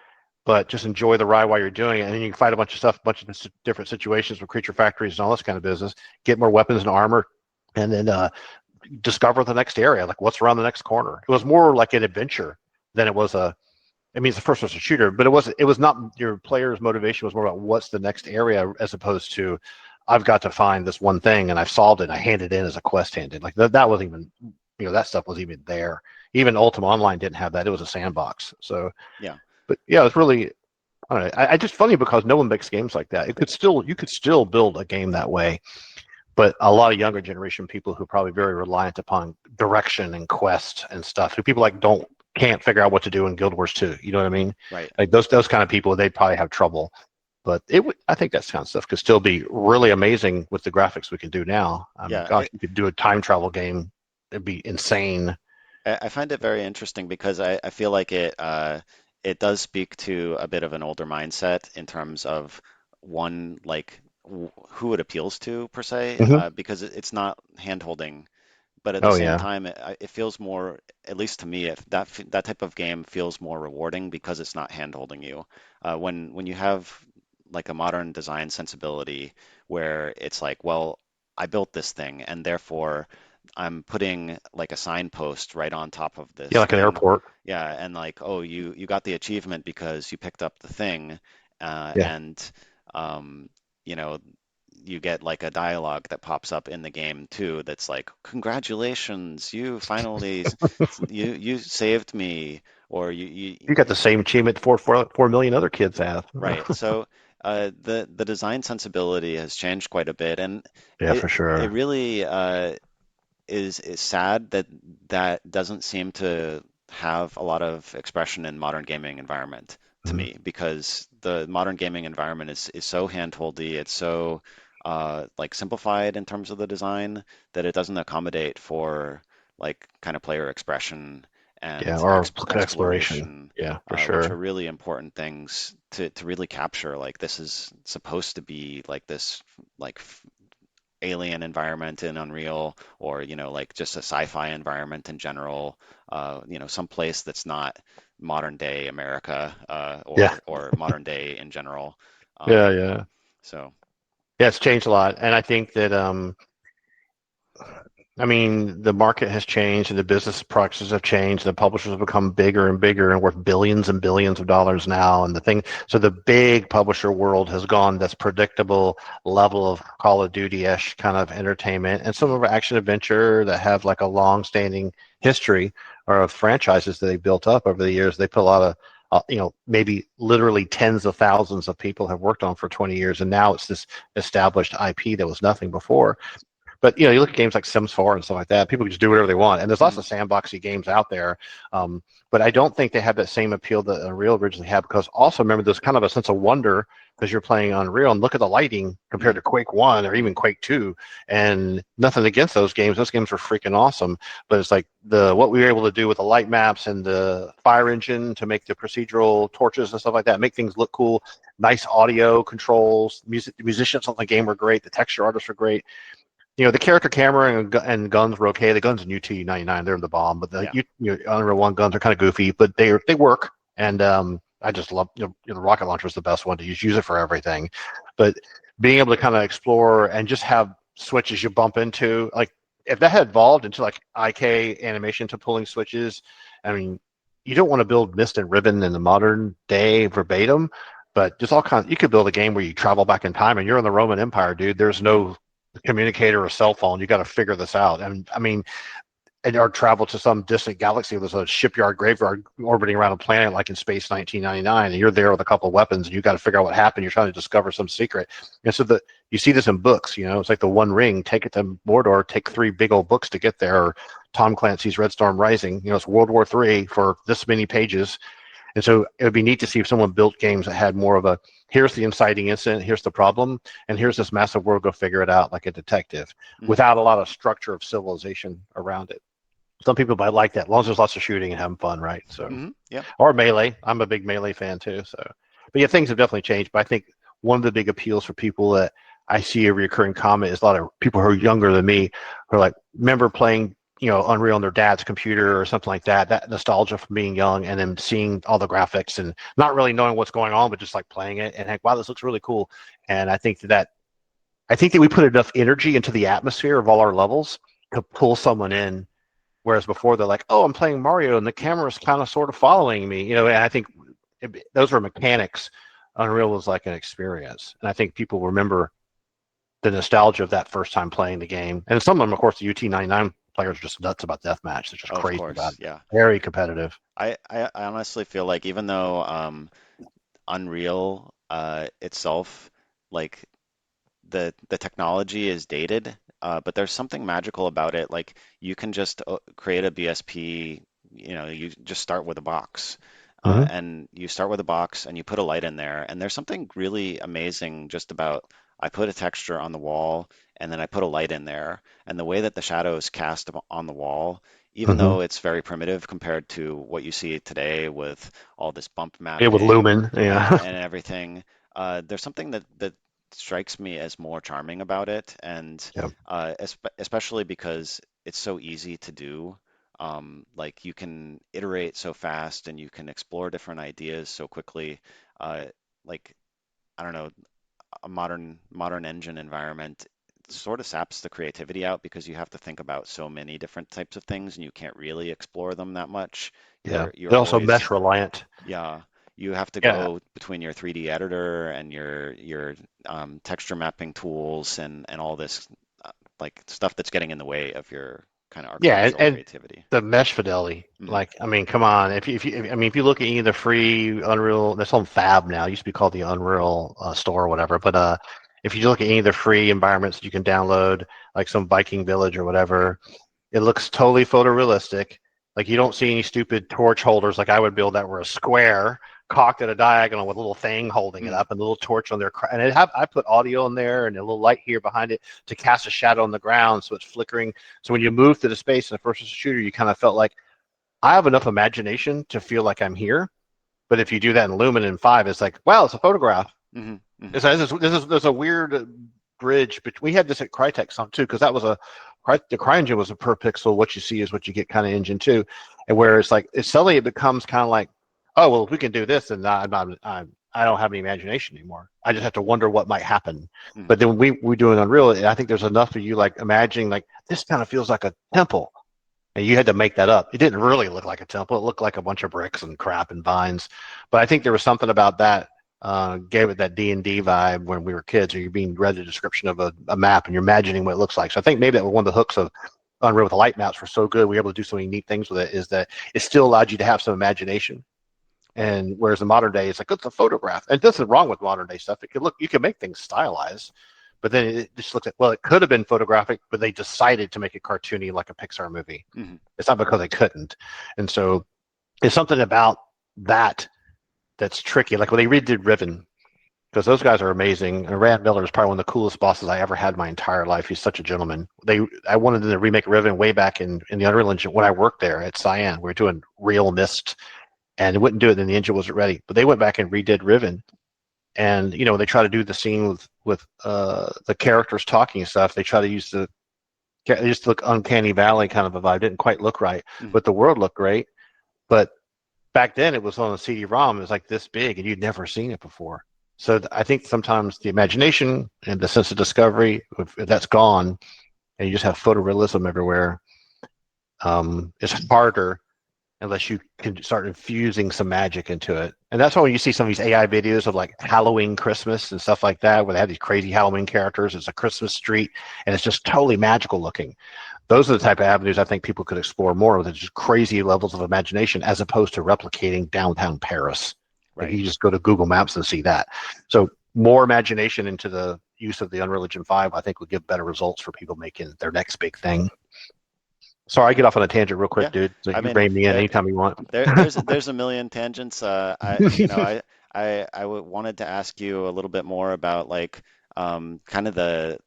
but just enjoy the ride while you're doing it. And then you can fight a bunch of stuff, a bunch of different situations with creature factories and all this kind of business, get more weapons and armor, and then discover the next area, like what's around the next corner. It was more like an adventure than it was I mean, it's a first-person shooter, but it was not, your player's motivation was more about what's the next area, as opposed to I've got to find this one thing and I've solved it and I hand it in as a quest handed. Like that wasn't even, that stuff wasn't even there. Even Ultima Online didn't have that. It was a sandbox. So, yeah. but yeah, it's really, I don't know. I just funny because no one makes games like that. You could still build a game that way, but a lot of younger generation people who are probably very reliant upon direction and quest and stuff, who people like can't figure out what to do in Guild Wars 2. You know what I mean? Right. Like those kind of people, they'd probably have trouble. But I think that kind of stuff could still be really amazing with the graphics we can do now. I mean, Yeah. gosh, you could do a time travel game. It'd be insane. I find it very interesting because I feel like it does speak to a bit of an older mindset in terms of one like who it appeals to per se, Hmm. because it's not hand-holding, but at the Oh same yeah. time, it feels more, at least to me, if that type of game feels more rewarding because it's not hand-holding you. When you have like a modern design sensibility where it's like, well, I built this thing and therefore I'm putting like a signpost right on top of Yeah, this like an thing. airport. Yeah, and like, oh, you got the achievement because you picked up the thing, Yeah. and um, you know, you get like a dialogue that pops up in the game too that's like, congratulations, you finally you saved me, or you You got the same achievement 4 million other kids have. right. So the design sensibility has changed quite a bit, and Yeah, it for it sure. really is sad that that doesn't seem to have a lot of expression in modern gaming environment to Hmm. me, because the modern gaming environment is so handholdy, it's so like simplified in terms of the design that it doesn't accommodate for like kind of player expression Yeah, and or exploration. exploration, Yeah, for which are sure. really important things to really capture. Like this is supposed to be like this like alien environment in Unreal, or like just a sci-fi environment in general, some place that's not modern day America, Yeah, or modern day in general. yeah, Um, yeah. so Yeah, it's changed a lot, and I think that I mean, the market has changed and the business practices have changed. The publishers have become bigger and bigger and worth billions and billions of dollars now. And the thing, so the big publisher world has gone this predictable level of Call of Duty-ish kind of entertainment, and some mhm, of our action adventure that have like a long-standing history or of franchises that they built up over the years. They put a lot of maybe literally tens of thousands of people have worked on for 20 years, and now it's this established IP that was nothing before. But you look at games like Sims 4 and stuff like that. People can just do whatever they want, and there's lots mhm, of sandboxy games out there. But I don't think they have that same appeal that Unreal originally had. Because also remember, there's kind of a sense of wonder because you're playing Unreal and look at the lighting compared mhm, to Quake 1 or even Quake 2. And nothing against those games; those games are freaking awesome. But it's like the what we were able to do with the light maps and the fire engine to make the procedural torches and stuff like that, make things look cool. Nice audio controls, musicians on the game were great. The texture artists were great. The character camera and guns were okay. The guns in UT99, they're the bomb, but the yeah, Unreal One guns are kind of goofy, but they work. And I just love the rocket launcher is the best one to use it for everything. But being able to kind of explore and just have switches you bump into, like if that had evolved into like IK animation to pulling switches, I mean, you don't want to build Mist and Ribbon in the modern day verbatim, but just all kinds. You could build a game where you travel back in time and you're in the Roman Empire, dude. There's mhm, no communicator or cell phone. You got to figure this out. And I mean, or travel to some distant galaxy. There's a shipyard graveyard orbiting around a planet like in Space 1999, and you're there with a couple of weapons, and you got to figure out what happened. You're trying to discover some secret. And so you see this in books. It's like the One Ring. Take it to Mordor. Take 3 big old books to get there. Or Tom Clancy's Red Storm Rising. It's World War III for this many pages. And so it would be neat to see if someone built games that had more of a here's the inciting incident, here's the problem, and here's this massive world, go figure it out like a detective mhm, without a lot of structure of civilization around it. Some people might like that, as long as there's lots of shooting and having fun, right? So, mhm, yeah, or Melee. I'm a big Melee fan too. So, but yeah, things have definitely changed. But I think one of the big appeals for people that I see a recurring comment is a lot of people who are younger than me who are like, remember playing, Unreal on their dad's computer or something like that. That nostalgia from being young and then seeing all the graphics and not really knowing what's going on, but just like playing it and like, wow, this looks really cool. And I think that we put enough energy into the atmosphere of all our levels to pull someone in. Whereas before they're like, "Oh, I'm playing Mario, and the camera's kind of sort of following me," And I think those were mechanics. Unreal was like an experience, and I think people remember the nostalgia of that first time playing the game. And some of them, of course, the UT99 players are just nuts about deathmatch. They're just of crazy about course, it. yeah. Very competitive. I honestly feel like even though Unreal itself, like the technology is dated, but there's something magical about it. Like you can just create a BSP, you just start with a box. Hmm. And you start with a box and you put a light in there, and there's something really amazing just about I put a texture on the wall and then I put a light in there, and the way that the shadows cast on the wall, even Hmm. though it's very primitive compared to what you see today with all this bump Yeah, with mapping Lumen. and Yeah. and everything, there's something that's strikes me as more charming about it, and Yeah. especially because it's so easy to do. Like you can iterate so fast, and you can explore different ideas so quickly. Uh, like I don't know, a modern engine environment sort of saps the creativity out because you have to think about so many different types of things, and you can't really explore them that much. Yeah. You're They're also always mesh reliant. yeah, you have to Yeah. go between your 3D editor and your texture mapping tools and all this like stuff that's getting in the way of your kind of Yeah, architectural and creativity. the mesh fidelity. Hmm. Like, I mean, come on. I mean, if you look at any of the free Unreal, that's on Fab now. It used to be called the Unreal Store or whatever. But if you look at any of the free environments that you can download, like some Viking village or whatever, it looks totally photorealistic. Like you don't see any stupid torch holders like I would build that were a square cocked at a diagonal with a little thing holding it Hmm. up and a little torch on there. And I put audio in there and a little light here behind it to cast a shadow on the ground so it's flickering. So when you move to the space in a first person shooter, you kind of felt like I have enough imagination to feel like I'm here. But if you do that in Lumen in 5, it's like, wow, it's a photograph. Hmm. Hmm. There's a weird bridge, but we had this at Crytek some too, because that was the CryEngine was a per pixel. What you see is what you get kind of engine too, and where it's like suddenly it becomes kind of like, oh well, if we can do this, then I don't have any imagination anymore. I just Hmm. have to wonder what might happen. Hmm. But then we do an Unreal. I think there's enough of you like imagining like this kind of feels like a temple. And you had to make that up. It didn't really look like a temple. It looked like a bunch of bricks and crap and vines. But I think there was something about that gave it that D&D vibe when we were kids, or you're being read a description of a map and you're imagining what it looks like. So I think maybe that was one of the hooks of Unreal with the light maps were so good. We were able to do so many neat things with it is that it still allowed you to have some imagination. Right. And whereas in modern day, it's like, it's a photograph. And this is wrong with modern day stuff. It could look, you can make things stylized, but then it just looks like, well, it could have been photographic, but they decided to make it cartoony like a Pixar movie. Hmm. It's not because they couldn't. And so it's something about that that's tricky. Like when they redid Riven, because those guys are amazing. And Rand Miller is probably one of the coolest bosses I ever had in my entire life. He's such a gentleman. I wanted them to remake Riven way back in the Unreal Engine when I worked there at Cyan. We were doing Real Mist, and they wouldn't do it, and the engine wasn't ready. But they went back and redid Riven, and they try to do the scene with the characters talking and stuff. They try to use they just look uncanny valley kind of a vibe. Didn't quite look right, Hmm. but the world looked great. But back then it was on a CD-ROM. It was like this big, and you'd never seen it before. So I think sometimes the imagination and the sense of discovery, if that's gone, and you just have photorealism everywhere, it's harder unless you can start infusing some magic into it. And that's why when you see some of these AI videos of like Halloween Christmas and stuff like that, where they have these crazy Halloween characters, it's a Christmas street, and it's just totally magical looking. Those are the type of avenues I think people could explore more with, just crazy levels of imagination as opposed to replicating downtown Paris. Like Right. you just go to Google Maps and see that. So more imagination into the use of the Unreal Engine 5, I think would give better results for people making their next big thing. Sorry, I get off on a tangent real quick, Yeah. dude. So I you mean, rein me in there anytime you want. there's a million tangents. Wanted to ask you a little bit more about like kind of the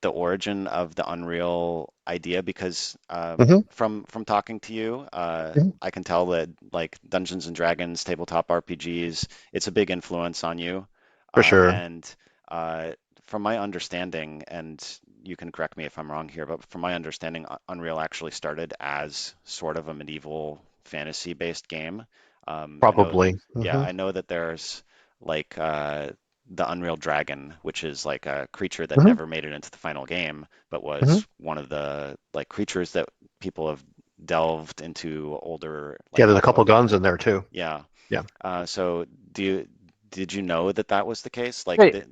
origin of the Unreal idea because Hmm. from talking to you, Hmm. I can tell that like Dungeons and Dragons, tabletop RPGs, it's a big influence on you. For sure. And uh, from my understanding, and you can correct me if I'm wrong here, but from my understanding, Unreal actually started as sort of a medieval fantasy-based game. I know, Probably. yeah, Hmm. I know that there's like the Unreal Dragon, which is like a creature that Hmm. never made it into the final game, but Hmm. was one of the like creatures that people have delved into older Yeah, like there's a couple audio. guns in there too. Yeah. Yeah. So did you know that that was the case? Like Hey,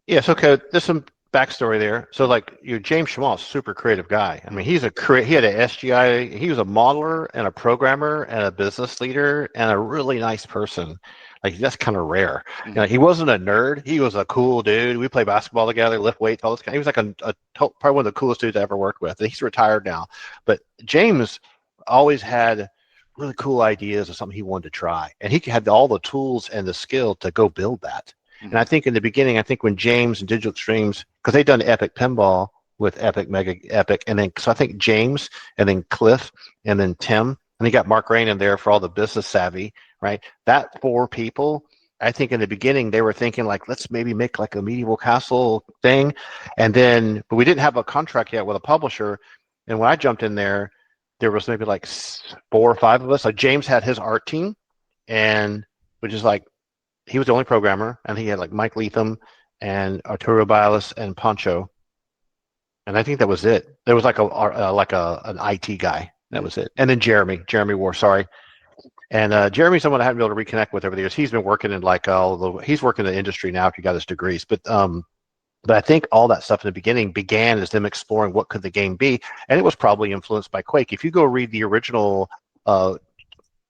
yes, okay. There's some backstory there. So, mm, like, James Schmaltz, super creative guy. I mean, mm, he had a SGI. He was a modeler and a programmer and a business leader and a really nice person. Like, that's kind of rare. mm, He wasn't a nerd. He was a cool dude. We played basketball together, lift weights, all this kind. He was like probably one of the coolest dudes I ever worked with. And he's retired now, but James always had really cool ideas of something he wanted to try, and he had all the tools and the skill to go build that. And I mm, think in the beginning, I think when James and Digital Extremes, because they'd done Epic Pinball with Epic, Mega Epic, and then so I think James and then Cliff and then Tim, and he got Mark Rain in there for all the business savvy, right? That four people I think in the beginning they were thinking like, let's maybe make like a medieval castle thing, and then but we didn't have a contract yet with a publisher. And when I jumped in there, there was maybe like 4 or 5 of us. Like James had his art team, and which is like he was the only programmer, and he had like Mike Leatham and Arturo Bialas and Pancho, and I think that was it. There was like a an IT guy. That Mm, was it, and then Jeremy War. Sorry, and Jeremy's someone I haven't been able to reconnect with over the years. He's been working in like all the he's working in the industry now. If he got his degrees, but I think all that stuff in the beginning began as them exploring what could the game be, and it was probably influenced by Quake. If you go read the original uh,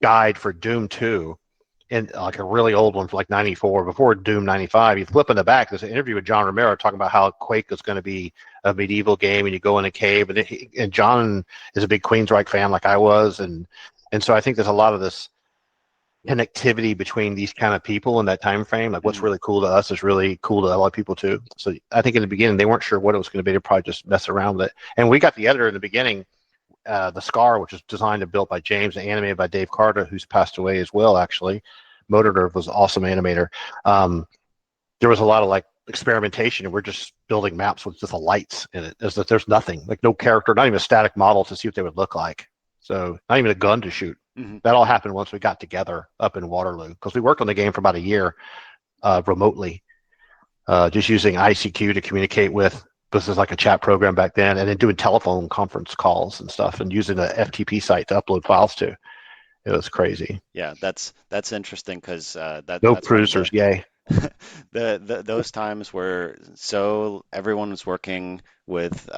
guide for Doom 2, and like a really old one for like 94 before Doom 95, you flip in the back, there's an interview with John Romero talking about how Quake was going to be a medieval game and you go in a cave, and John is a big Queensryche fan like I was, and so I think there's a lot of this connectivity between these kind of people in that time frame. Like what's mm, really cool to us is really cool to a lot of people too. So I think in the beginning they weren't sure what it was going to be. They probably just mess around with it. And we got the editor in the beginning, the Scar, which was designed and built by James and animated by Dave Carter, who's passed away as well. Actually, Motor Nerve was an awesome animator. There was a lot of like experimentation, and we're just building maps with just the lights in it. There's nothing like no character, not even a static model to see what they would look like. So not even a gun to shoot. mhm, That all mhm. happened once we got together up in Waterloo because we worked on the game for about a year remotely, just using ICQ to communicate with. This is like a chat program back then, and then doing telephone conference calls and stuff, and using the FTP site to upload files to. It was crazy. Yeah, that's interesting because No that's one of cruisers, the yay! those times where so everyone was working with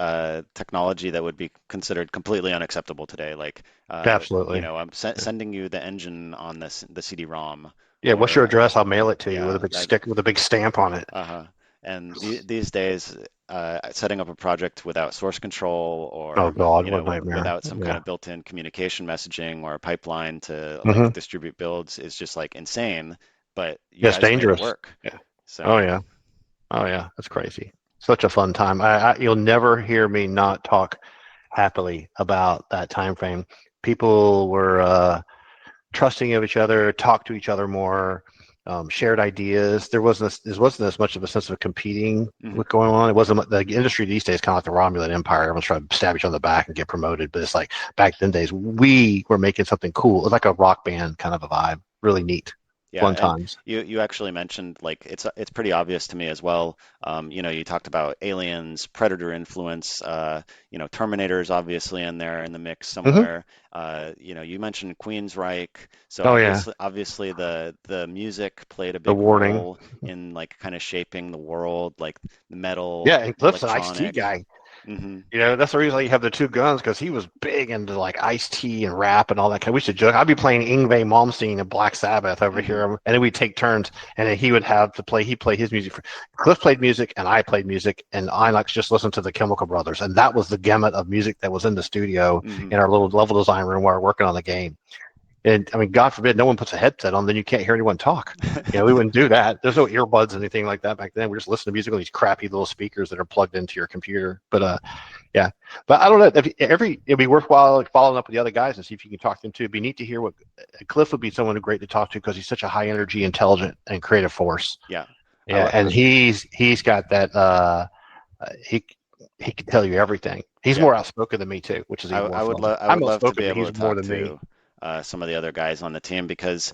technology that would be considered completely unacceptable today. Like, Absolutely. I'm sending you the engine on the CD-ROM, Yeah, what's your or address? I'll mail it to you with a yeah, big that stick with a big stamp on it. uh-huh. And these days, setting up a project without source control, Oh or God, what a nightmare. without some kind Yeah. of built-in communication messaging or a pipeline to like Hmm. distribute builds is just like insane. But you Yeah, it's guys made it dangerous. work. Yeah. Oh So, yeah. Oh yeah. That's crazy. Such a fun time. You'll never hear me not talk happily about that time frame. People were trusting of each other, talk to each other more, shared ideas. There wasn't as much of a sense of competing mhm. with going on. It wasn't the industry these days, kind of like the Romulan Empire. Everyone's trying to stab each other in the back and get promoted. But it's like back then days, we were making something cool. It was like a rock band kind of a vibe. Really neat, Yeah, fun and times. you actually mentioned like it's pretty obvious to me as well. You talked about aliens, predator influence. Terminator is obviously in there in the mix Hmm. somewhere. You mentioned Queensryche, so Oh yeah, obviously the music played a the big warning. role in like kind of shaping the world, like the metal, Yeah, and Cliff's an Ice-T electronic. guy. Hmm. That's the reason you have the two guns because he was big into like Ice-T and rap and all that kind. We should joke. I'd be playing Yngwie Malmsteen and Black Sabbath over Hmm. here, and then we'd take turns, and then he would have to play. He played his music. Cliff played music, and I played music, and I like just listened to the Chemical Brothers, and that was the gamut of music that was in the studio Hmm. in our little level design room while we we're working on the game. And I mean, God forbid, no one puts a headset on, then you can't hear anyone talk. We wouldn't do that. There's no earbuds, anything like that back then. We just listen to music on these crappy little speakers that are plugged into your computer. But yeah, but I don't know. It'd be worthwhile like, following up with the other guys and see if you can talk to them too. It'd be neat to hear what Cliff would be someone great to talk to because he's such a high energy, intelligent, and creative force. Yeah. I, Yeah, and he's got that. He he can tell you everything. He's yeah. more outspoken than me too, which is even more fun. I I'm would love to outspoken, be but able he's to more talk than me. to some of the other guys on the team because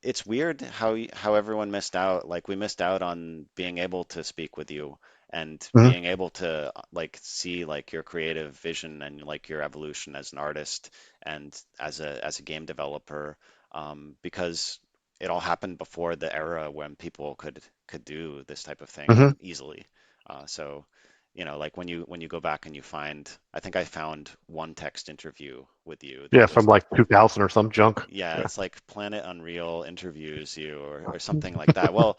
it's weird how everyone missed out. Like we missed out on being able to speak with you and Hmm. being able to like see like your creative vision and like your evolution as an artist and as a game developer, because it all happened before the era when people could do this type of thing Hmm. easily. So like when you go back and you find, I think I found one text interview with you Yeah, that was from like 2000 or some junk. yeah, Yeah, it's like Planet Unreal interviews you, or something like that. Well,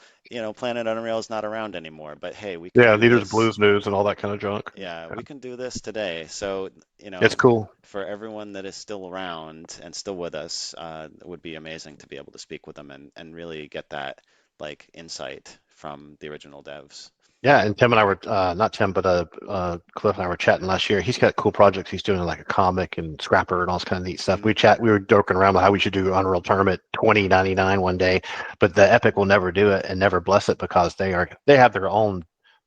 Planet Unreal is not around anymore, but hey, we can yeah. do Leaders this. Blues News and all that kind of junk. Yeah, Yeah. we can do this today. So, It's cool. for everyone that is still around and still with us, it would be amazing to be able to speak with them and really get that like insight from the original devs. Yeah, and Tim and I were not Tim, but Cliff and I were chatting last year. He's got cool projects he's doing, like a comic and Scrapper and all this kind of neat stuff. Hmm. We were joking around about how we should do Unreal Tournament 2099 one day, but the Epic will never do it and never bless it because they have their own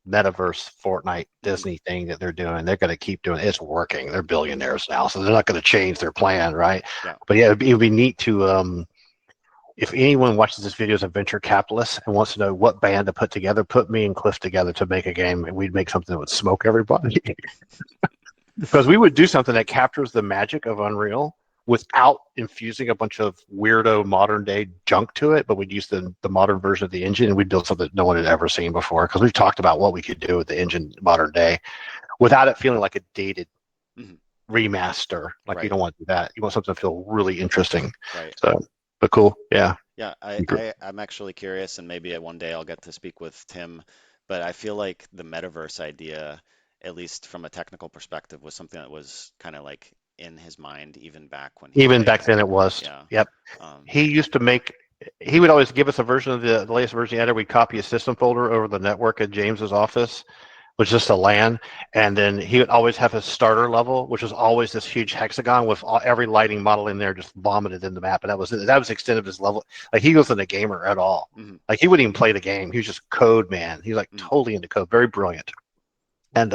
metaverse Fortnite Hmm. Disney thing that they're doing. They're going to keep doing it. It's working. They're billionaires now, so they're not going to change their plan, right? Yeah. But yeah, it would be neat to if anyone watches this video as a venture capitalist and wants to know what band to put together, put me and Cliff together to make a game, and we'd make something that would smoke everybody. Because we would do something that captures the magic of Unreal without infusing a bunch of weirdo modern day junk to it, but we'd use the modern version of the engine, and we'd build something that no one had ever seen before. Because we've talked about what we could do with the engine modern day without it feeling like a dated Hmm. remaster. Like you Right. don't want to do that. You want something to feel really interesting. Right. So, but cool, yeah. Yeah, I'm actually curious, and maybe one day I'll get to speak with Tim, but I feel like the metaverse idea, at least from a technical perspective, was something that was kind of like in his mind even back when he Even back played. then, it was. Yeah. Yep. Um, He used to make. He would always give us a version of the latest version he had. We'd copy a system folder over the network at James's office, which was just a LAN, and then he would always have his starter level, which was always this huge hexagon with every lighting model in there just vomited in the map, and that was the extent of his level. Like he wasn't a gamer at all. mhm, Like he wouldn't even play the game. He was just code man. He was like mhm, totally into code, very brilliant. And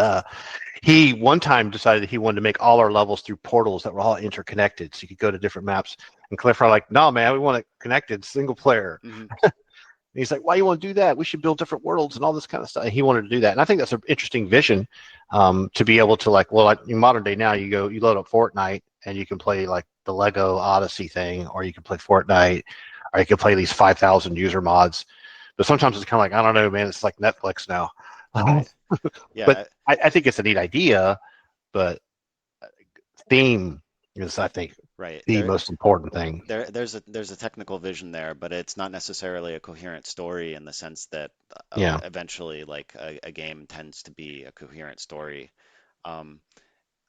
he one time decided he wanted to make all our levels through portals that were all interconnected, so you could go to different maps. And Cliff are like, "No, man, we want it connected, single player." mhm, And he's like, "Why you want to do that? We should build different worlds and all this kind of stuff." And he wanted to do that, and I think that's an interesting vision to be able to like in modern day now, you load up Fortnite and you can play like the Lego Odyssey thing, or you can play Fortnite, or you can play these 5,000 user mods. But sometimes it's kind of like I don't know, man. It's like Netflix now. right. But Yeah, I think it's a neat idea, but theme is, I think, right. the most important thing. There's a technical vision there, but it's not necessarily a coherent story in the sense that Yeah. eventually, like a game tends to be a coherent story. Um,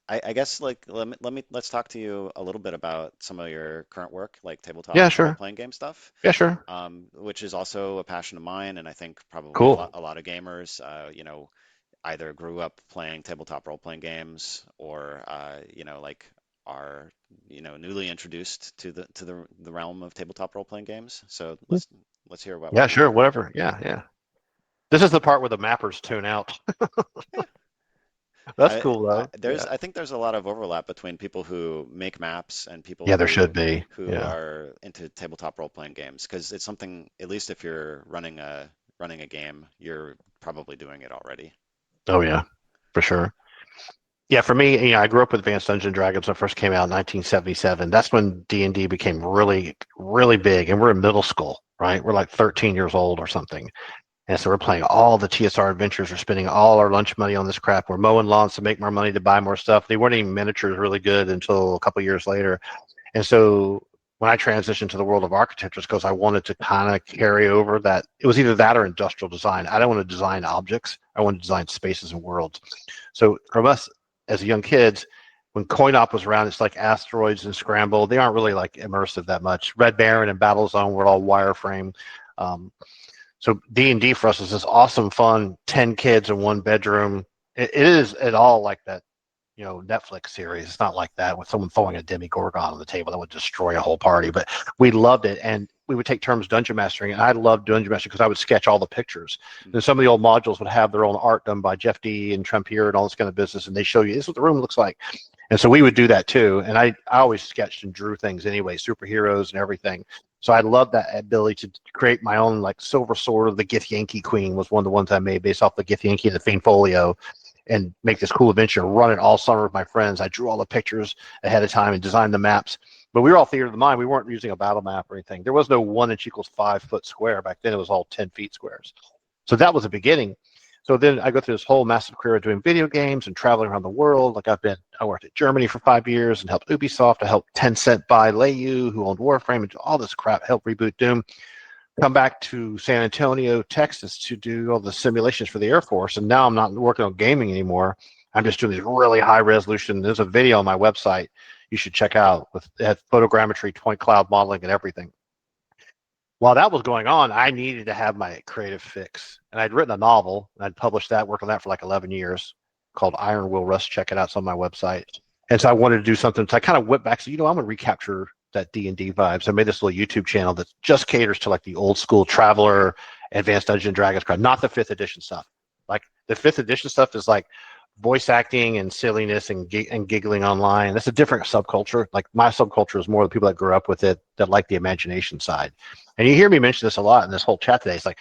I guess like let's talk to you a little bit about some of your current work, like tabletop Yeah, sure. role-playing game stuff, Yeah, sure. which is also a passion of mine, and I think probably Cool. a lot of gamers, either grew up playing tabletop role-playing games or like are newly introduced to the realm of tabletop role-playing games. So let's hear about Yeah, what you sure. do. Whatever. Yeah, yeah. This is the part where the mappers tune out. Yeah. That's cool, though. There's Yeah. I think there's a lot of overlap between people who make maps and people Yeah, there should be. who Yeah. are into tabletop role-playing games because it's something, at least if you're running a game, you're probably doing it already. Oh, yeah, for sure. Yeah, for me, I grew up with Advanced Dungeons and Dragons when it first came out in 1977. That's when D&D became really, really big, and we're in middle school, right? We're like 13 years old or something. And so we're playing all the TSR adventures. We're spending all our lunch money on this crap. We're mowing lawns to make more money to buy more stuff. They weren't even miniatures really good until a couple years later. And so when I transitioned to the world of architecture, it's because I wanted to kind of carry over that. It was either that or industrial design. I don't want to design objects. I want to design spaces and worlds. So from us as young kids, when coin op was around, it's like Asteroids and Scramble. They aren't really like immersive that much. Red Baron and Battlezone were all wireframe. Um, so D&D for us is this awesome, fun, 10 kids in one bedroom. It is at all like that, Netflix series. It's not like that with someone throwing a Demigorgon on the table that would destroy a whole party. But we loved it, and we would take turns dungeon mastering. And I loved dungeon mastering because I would sketch all the pictures. Mm, And some of the old modules would have their own art done by Jeff D and Trempier and all this kind of business, and they show you this is what the room looks like. And so we would do that too. And I always sketched and drew things anyway, superheroes and everything. So I love that ability to create my own like Silver Sword of the Githyanki Queen was one of the ones I made based off the Githyanki and the Fiend Folio, and make this cool adventure, run it all summer with my friends. I drew all the pictures ahead of time and designed the maps. But we were all theater of the mind. We weren't using a battle map or anything. There was no 1 inch equals 5 foot square. Back then it was all 10 feet squares. So that was the beginning. So then I go through this whole massive career of doing video games and traveling around the world. Like I worked at Germany for 5 years and helped Ubisoft. I helped Tencent buy Leyu, who owned Warframe, and all this crap, helped reboot Doom. Come back to San Antonio, Texas to do all the simulations for the Air Force. And now I'm not working on gaming anymore. I'm just doing these really high resolution. There's a video on my website you should check out with photogrammetry, point cloud modeling, and everything. while that was going on, I needed to have my creative fix. And I'd written a novel, and I'd published that, worked on that for like 11 years, called Iron Will Rust. Check it out. It's on my website. And so I wanted to do something. So I kind of went back. So, I'm going to recapture that D&D vibe. So I made this little YouTube channel that just caters to like the old school Traveler, Advanced Dungeons and Dragons crowd, not the fifth edition stuff. Like the fifth edition stuff is like voice acting and silliness and giggling online. That's a different subculture. Like my subculture is more the people that grew up with it that like the imagination side. And you hear me mention this a lot in this whole chat today. It's like,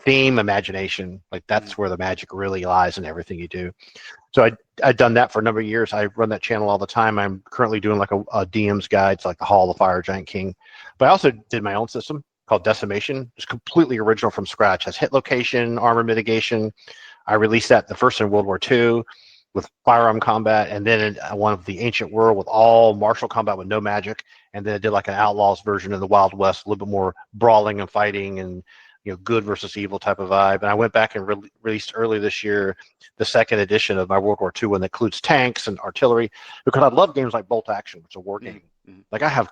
theme, imagination, like Mhm. that's where the magic really lies in everything you do. So I'd done that for a number of years. I run that channel all the time. I'm currently doing like a DM's guide to like the Hall of the Fire Giant King. But I also did my own system called Decimation. It's completely original from scratch. It has hit location, armor mitigation. I released that the first in World War II with firearm combat, and then one of the Ancient World with all martial combat with no magic, and then I did like an Outlaws version of the Wild West, a little bit more brawling and fighting and good versus evil type of vibe. And I went back and released early this year the second edition of my World War II one that includes tanks and artillery because I love games like Bolt Action, which is a war Mhm. game. Mhm. Like I have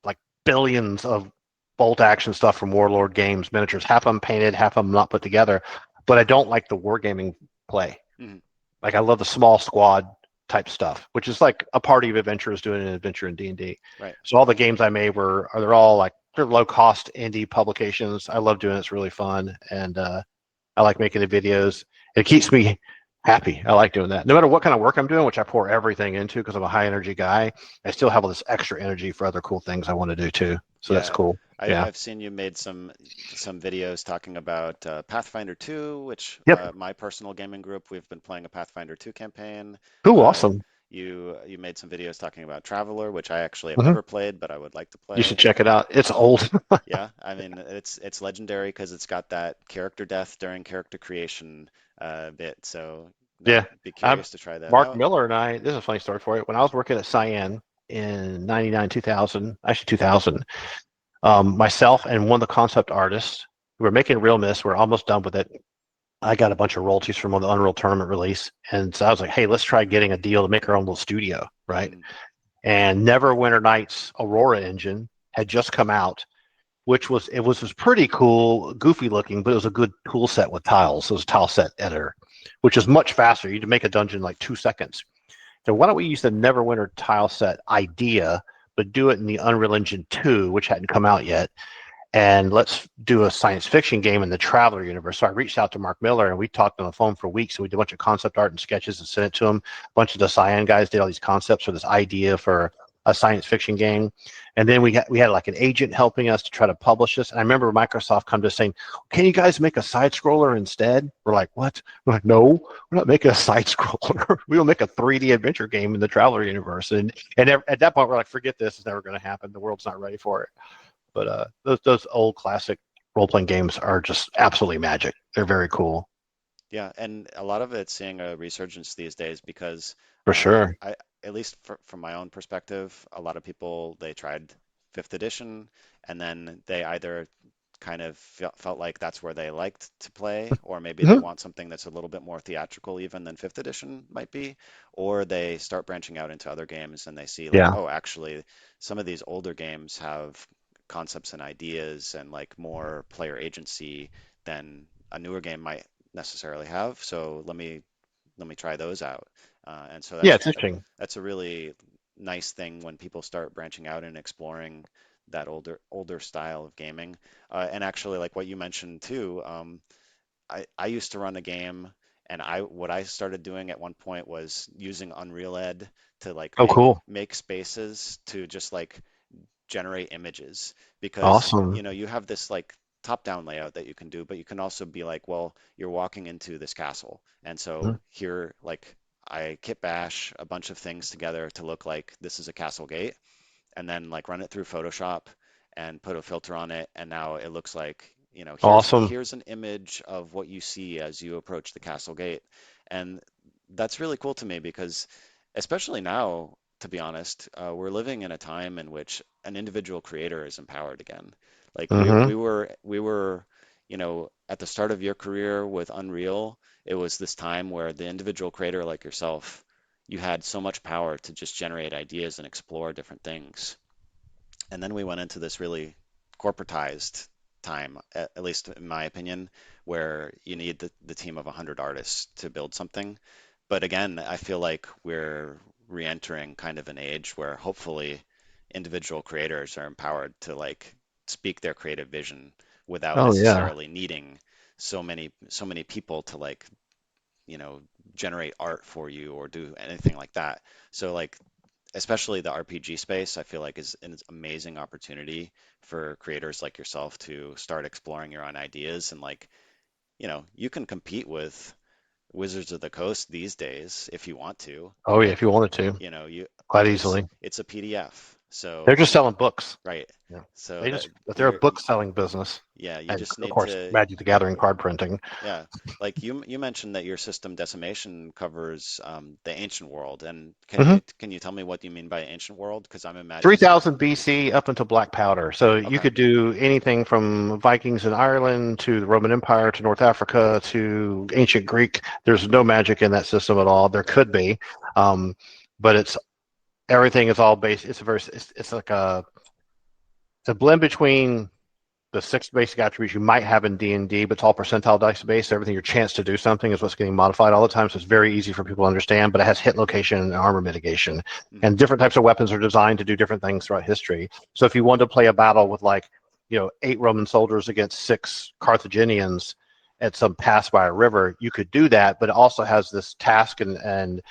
like billions of Bolt Action stuff from Warlord Games miniatures, half of them painted, half of them not put together. But I don't like the wargaming play. Mhm. Like I love the small squad type stuff, which is like a party of adventurers doing an adventure in D&D. Right. So all the games I made they're all like they're low cost indie publications. I love doing it. It's really fun, and I like making the videos. It keeps me happy. I like doing that. No matter what kind of work I'm doing, which I pour everything into because I'm a high energy guy, I still have all this extra energy for other cool things I want to do too. So that's Yeah, cool. Yeah. I've seen you made some videos talking about Pathfinder 2, which Yep. my personal gaming group, we've been playing a Pathfinder 2 campaign. Cool. Uh, Awesome. you made some videos talking about Traveler, which I actually have Hmm. never played, but I would like to You should play. check it out. It's old. Yeah, I mean it's legendary because it's got that character death during character creation bit. So no, Yeah. be I'm curious to try that Mark out. Miller and I, this is a funny story for you. When I was working at Cyan in 99, 2000, actually 2000, myself and one of the concept artists, we were making Real Miss. We're almost done with it. I got a bunch of royalties from the Unreal Tournament release. And so I was like, hey, let's try getting a deal to make our own little studio, right? Mm, And Neverwinter Nights Aurora engine had just come out, which was pretty cool, goofy looking, but it was a good tool set with tiles. So it was a tile set editor, which is much faster. You can make a dungeon in like 2 seconds. So why don't we use the Neverwinter tile set idea, but do it in the Unreal Engine 2, which hadn't come out yet, and let's do a science fiction game in the Traveler universe. So I reached out to Mark Miller and we talked on the phone for weeks. So we did a bunch of concept art and sketches and sent it to him. A bunch of the Cyan guys did all these concepts for this idea for a science fiction game. And then we had like an agent helping us to try to publish this. And I remember Microsoft come to us saying, can you guys make a side scroller instead? We're like, what? We're like, no, we're not making a side scroller. We will make a 3D adventure game in the Traveler universe. And at that point, we're like, forget this. It's never going to happen. The world's not ready for it. But those old classic role playing games are just absolutely magic. They're very cool yeah, and a lot of it's seeing a resurgence these days because for sure. I, at least from my own perspective, a lot of people they tried fifth edition and then they either kind of felt like that's where they liked to play, or maybe they Hmm. want something that's a little bit more theatrical even than fifth edition might be, or they start branching out into other games and they see like, Yeah. oh, actually, some of these older games have concepts and ideas and like more player agency than a newer game might necessarily have. So let me try those out. And so Yeah, it's interesting. that's a really nice thing when people start branching out and exploring that older style of gaming. And actually, like what you mentioned too, I used to run a game, and what I started doing at one point was using Unreal Ed to like Oh, cool. make spaces to just like generate images because Awesome. you have this like top-down layout that you can do, but you can also be like, well, you're walking into this castle, and so Mhm. here like I kit bash a bunch of things together to look like this is a castle gate, and then like run it through Photoshop and put a filter on it, and now it looks like, Awesome. here's an image of what you see as you approach the castle gate. And that's really cool to me because especially now, to be honest, we're living in a time in which an individual creator is empowered again. Like Hmm. we were, at the start of your career with Unreal, it was this time where the individual creator like yourself, you had so much power to just generate ideas and explore different things. And then we went into this really corporatized time, at least in my opinion, where you need the team of 100 artists to build something. But again, I feel like we're re-entering kind of an age where hopefully individual creators are empowered to like speak their creative vision without Oh yeah. necessarily needing so many people to like, you know, generate art for you or do anything like that. So like especially the RPG space, I feel like is an amazing opportunity for creators like yourself to start exploring your own ideas and like, you know, you can compete with Wizards of the Coast these days if you want to. Oh yeah. If Like, you wanted to, you know, you quite it's easily. it's a PDF. They're So, just selling books. right. Yeah. So They that just, but they're a you're book selling business, yeah, you and just of need course, to Magic the Gathering card printing. yeah, like you mentioned that your system Decimation covers the ancient world, and Hmm. can you tell me what you mean by ancient world? Because I'm imagining 3000 BC up until Black Powder. So you okay, could do anything from Vikings in Ireland to the Roman Empire to North Africa to ancient Greek. There's no magic in that system at all. There right. could be, um, but it's everything is all based. It's like it's a blend between the six basic attributes you might have in D&D, but it's all percentile dice based. Everything, your chance to do something is what's getting modified all the time. So it's very easy for people to understand, but it has hit location and armor mitigation. Hmm. And different types of weapons are designed to do different things throughout history. So if you wanted to play a battle with like, 8 Roman soldiers against 6 Carthaginians at some pass by a river, you could do that, but it also has this task and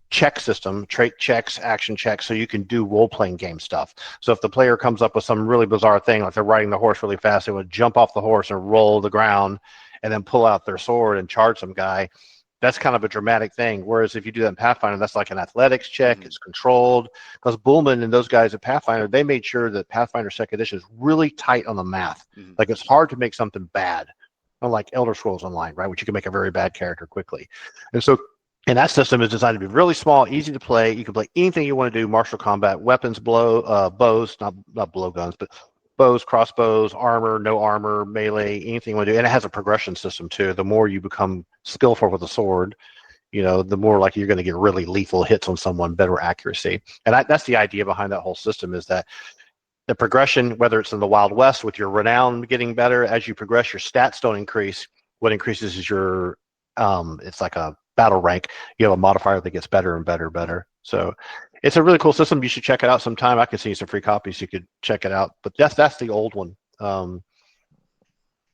check system, trait checks, action checks, so you can do role playing game stuff. So if the player comes up with some really bizarre thing, like they're riding the horse really fast, they would jump off the horse and roll the ground and then pull out their sword and charge some guy. That's kind of a dramatic thing. Whereas if you do that in Pathfinder, that's like an athletics check. Hmm. It's controlled. Because Bullman and those guys at Pathfinder, they made sure that Pathfinder Second Edition is really tight on the math. Hmm. Like it's hard to make something bad, unlike Elder Scrolls Online, right? Which you can make a very bad character quickly. And so and that system is designed to be really small, easy to play. You can play anything you want to do: martial combat, weapons, bows, not blowguns, but bows, crossbows, armor, no armor, melee, anything you want to do. And it has a progression system too. The more you become skillful with a sword, the more likely you're going to get really lethal hits on someone, better accuracy. And that's the idea behind that whole system is that the progression, whether it's in the Wild West with your renown getting better, as you progress, your stats don't increase. What increases is it's like a battle rank. You have a modifier that gets better and better and Hmm. better. So it's a really cool system. You should check it out sometime. I can send you some free copies. You could check it out. But that's the old one.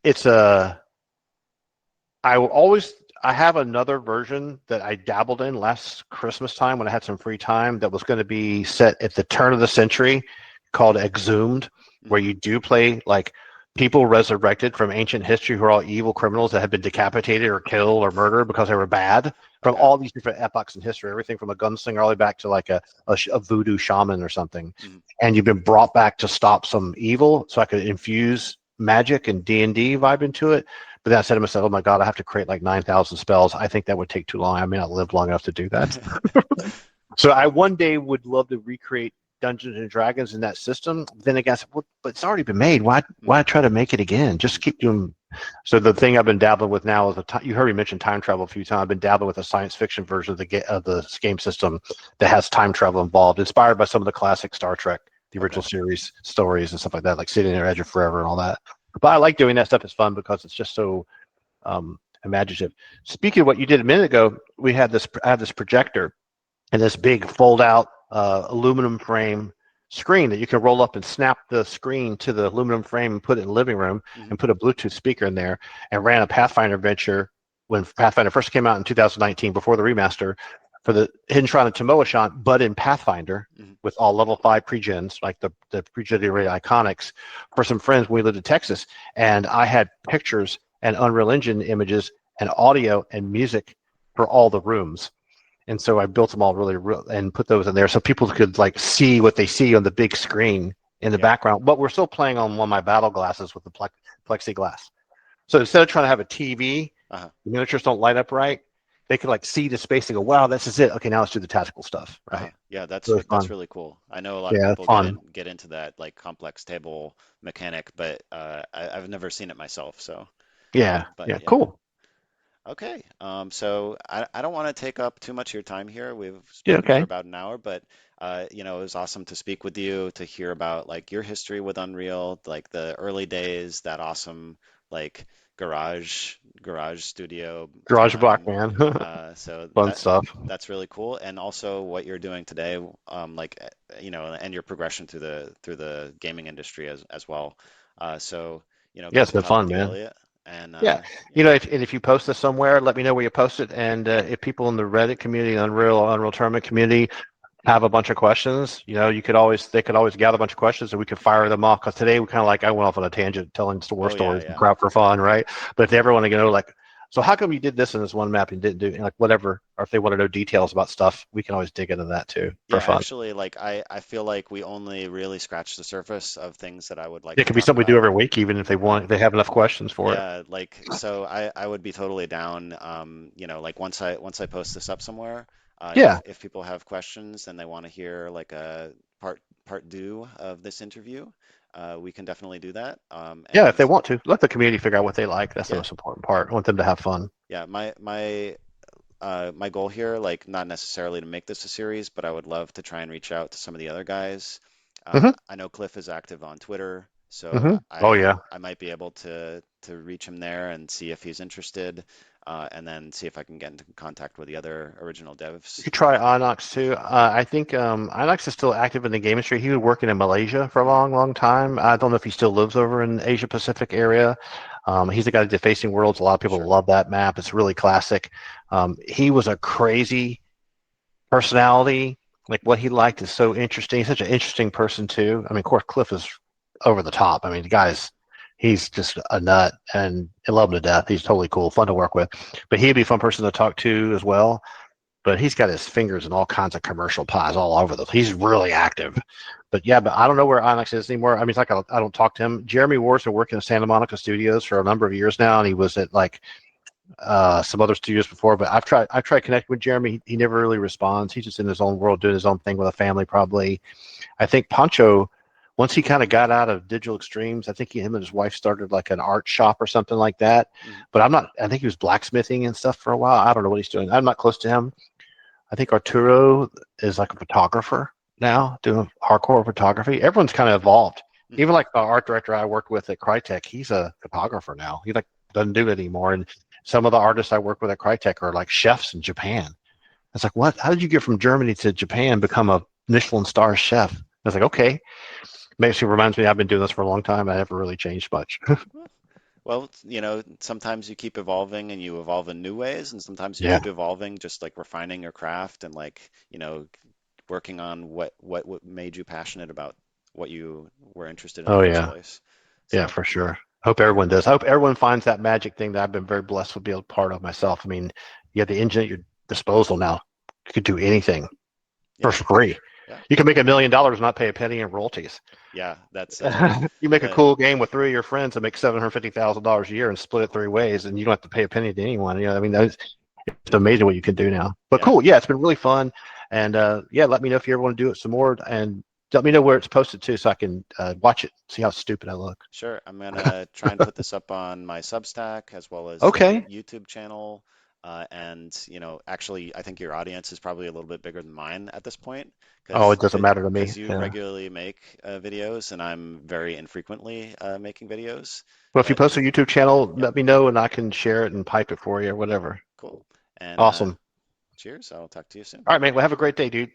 It's a I will always I have another version that I dabbled in last Christmas time when I had some free time that was going to be set at the turn of the century called Exhumed, where Hmm. you do play like people resurrected from ancient history who are all evil criminals that had been decapitated or killed or murdered because they were bad from Okay. all these different epochs in history, everything from a gunslinger all the way back to like a voodoo shaman or something. Hmm. And you've been brought back to stop some evil, so I could infuse magic and D&D vibe into it. But then I said to myself, oh my God, I have to create like 9,000 spells. I think that would take too long. I may not live long enough to do that. So I one day would love to recreate Dungeons and Dragons in that system. Then again, I said, well, but it's already been made. Why Hmm. try to make it again? Just Hmm. keep doing. So the thing I've been dabbling with now is you heard me mention time travel a few times. I've been dabbling with a science fiction version of the game system that has time travel involved, inspired by some of the classic Star Trek, the Okay. original series stories and stuff like that, like Sitting there, Edge of Forever and all that. But I like doing that stuff. It's fun because it's just so imaginative. Speaking of what you did a minute ago, I have this projector and this big fold out aluminum frame screen that you can roll up and snap the screen to the aluminum frame and put it in the living room Hmm. and put a Bluetooth speaker in there, and ran a Pathfinder adventure when Pathfinder first came out in 2019 before the remaster for the Hidden Shrine of Tomoashant, but in Pathfinder Hmm. with all level 5 pre-gens, like the pre-generated iconics for some friends when we lived in Texas. And I had pictures and Unreal Engine images and audio and music for all the rooms. And so I built them all really real and put those in there so people could like see what they see on the big screen in the Yeah. background. But we're still playing on one of my battle glasses with the plexiglass. So instead of trying to have a TV, Uh-huh. the miniatures don't light up right. They could like see the space and go, "Wow, this is it. Okay, now let's do the tactical stuff." Uh-huh. Right? Yeah, So it's that's fun. really cool. I know a lot of Yeah, it's people fun. get into that like complex table mechanic, but I've never seen it myself. So, Yeah, but yeah, yeah. cool. Okay. So I don't want to take up too much of your time here. We've Yeah, spoken for okay. about an hour, but it was awesome to speak with you, to hear about like your history with Unreal, like the early days, that awesome like garage studio Garage Block, time. man. So Fun that stuff. that's really cool, and also what you're doing today, and your progression through the gaming industry as well. So Yeah, good it's to been talk fun, with you, man. Elliot, and Yeah. yeah. If you post this somewhere, let me know where you post it. And if people in the Reddit community, Unreal Tournament community, have a bunch of questions, they could always gather a bunch of questions and we could fire them off. Because today we kind of like I went off on a tangent telling war Oh yeah, stories and yeah. crap for fun, right? But if they ever want to know, like, so how come you did this in this one map and didn't do like whatever, or if they want to know details about stuff, we can always dig into that too for Yeah, fun. actually, like I feel like we only really scratched the surface of things that I would like It to could be talk something we do about. every week, even if they have enough questions for it. Yeah, like so I would be totally down, like once I post this up somewhere, Yeah, if people have questions and they want to hear like a part two of this interview, we can definitely do that. yeah. If And they want to, let the community figure out what they like. That's the yeah, most important part. I want them to have fun. yeah, my goal here, like not necessarily to make this a series, but I would love to try and reach out to some of the other guys. Hmm. I know Cliff is active on Twitter, so Hmm. Oh yeah. I might be able to reach him there and see if he's interested, and then see if I can get into contact with the other original You devs. could try Inox too. I think Inox is still active in the game industry. He was working in Malaysia for a Mhm. long, long time. I don't know if he still lives over in Asia Pacific area. He's the guy that did Facing Worlds. A lot of people Sure. love that map. It's really classic. He was a crazy personality. Like what he liked is so interesting. He's such an interesting person too. I mean, of course, Cliff is over the top. I mean, the guy's he's just a nut, and I love him to death. He's totally cool, fun to work with. But he'd be a fun person to talk to as well, but he's got his fingers in all kinds of commercial pies all over the. He's really active, but yeah, but I don't know where Onyx is anymore. I mean, it's like I don't talk to him. Jeremy Ward's been working at Santa Monica Studios for a number of years now, and he was at like some other studios before. But I've tried connecting with Jeremy. He never really responds. He's just in his own world, doing his own thing with a family, probably. I think Pancho. Once he kind of got out of Digital Extremes, I think him and his wife started like an art shop or something like that. Mhm. But I'm not. I think he was blacksmithing and stuff for a while. I don't know what he's doing. I'm not close to him. I think Arturo is like a photographer Mhm. now, doing hardcore photography. Everyone's kind of evolved. Even Mhm. like the art director I worked with at Crytek, he's a photographer now. He like doesn't do it anymore. And some of the artists I work with at Crytek are like chefs in Japan. It's like, what? How did you get from Germany to Japan, become a Michelin star chef? I was like, okay. Makes me reminds me I've been doing this for a long time. I haven't really changed much. Well, sometimes you keep evolving and you evolve in new ways, and sometimes you Yeah. keep evolving, just like refining your craft and like, working on what made you passionate about what you were interested in the Oh first yeah. place. Yeah, So, for sure. Hope everyone does. I hope everyone finds that magic thing that I've been very blessed to be a part of myself. I mean, you have the engine at your disposal now. You could do anything for yeah, free. yeah, You can make $1 million and not pay a penny in royalties. yeah. That's You make a the cool game with three of your friends and make $750,000 a year and split it three ways, and you don't have to pay a penny to anyone. I mean, it's amazing what you can do now. But yeah, cool, yeah, it's been really fun. And yeah, let me know if you ever want to do it some more, and let me know where it's posted too, so I can watch it, see how stupid I look. sure. I'm gonna try and put this up on my Substack as well as the Okay. YouTube channel. And actually, I think your audience is probably a little bit bigger than mine at this point, Oh, because it doesn't matter to me. because you Yeah. regularly make videos, and I'm very infrequently making videos. Well, if you But post a YouTube channel, yep, let me know and I can share it and pipe it for you or whatever. cool. And Awesome. cheers. I'll talk to you soon. All right, mate. Well, have a great day, dude.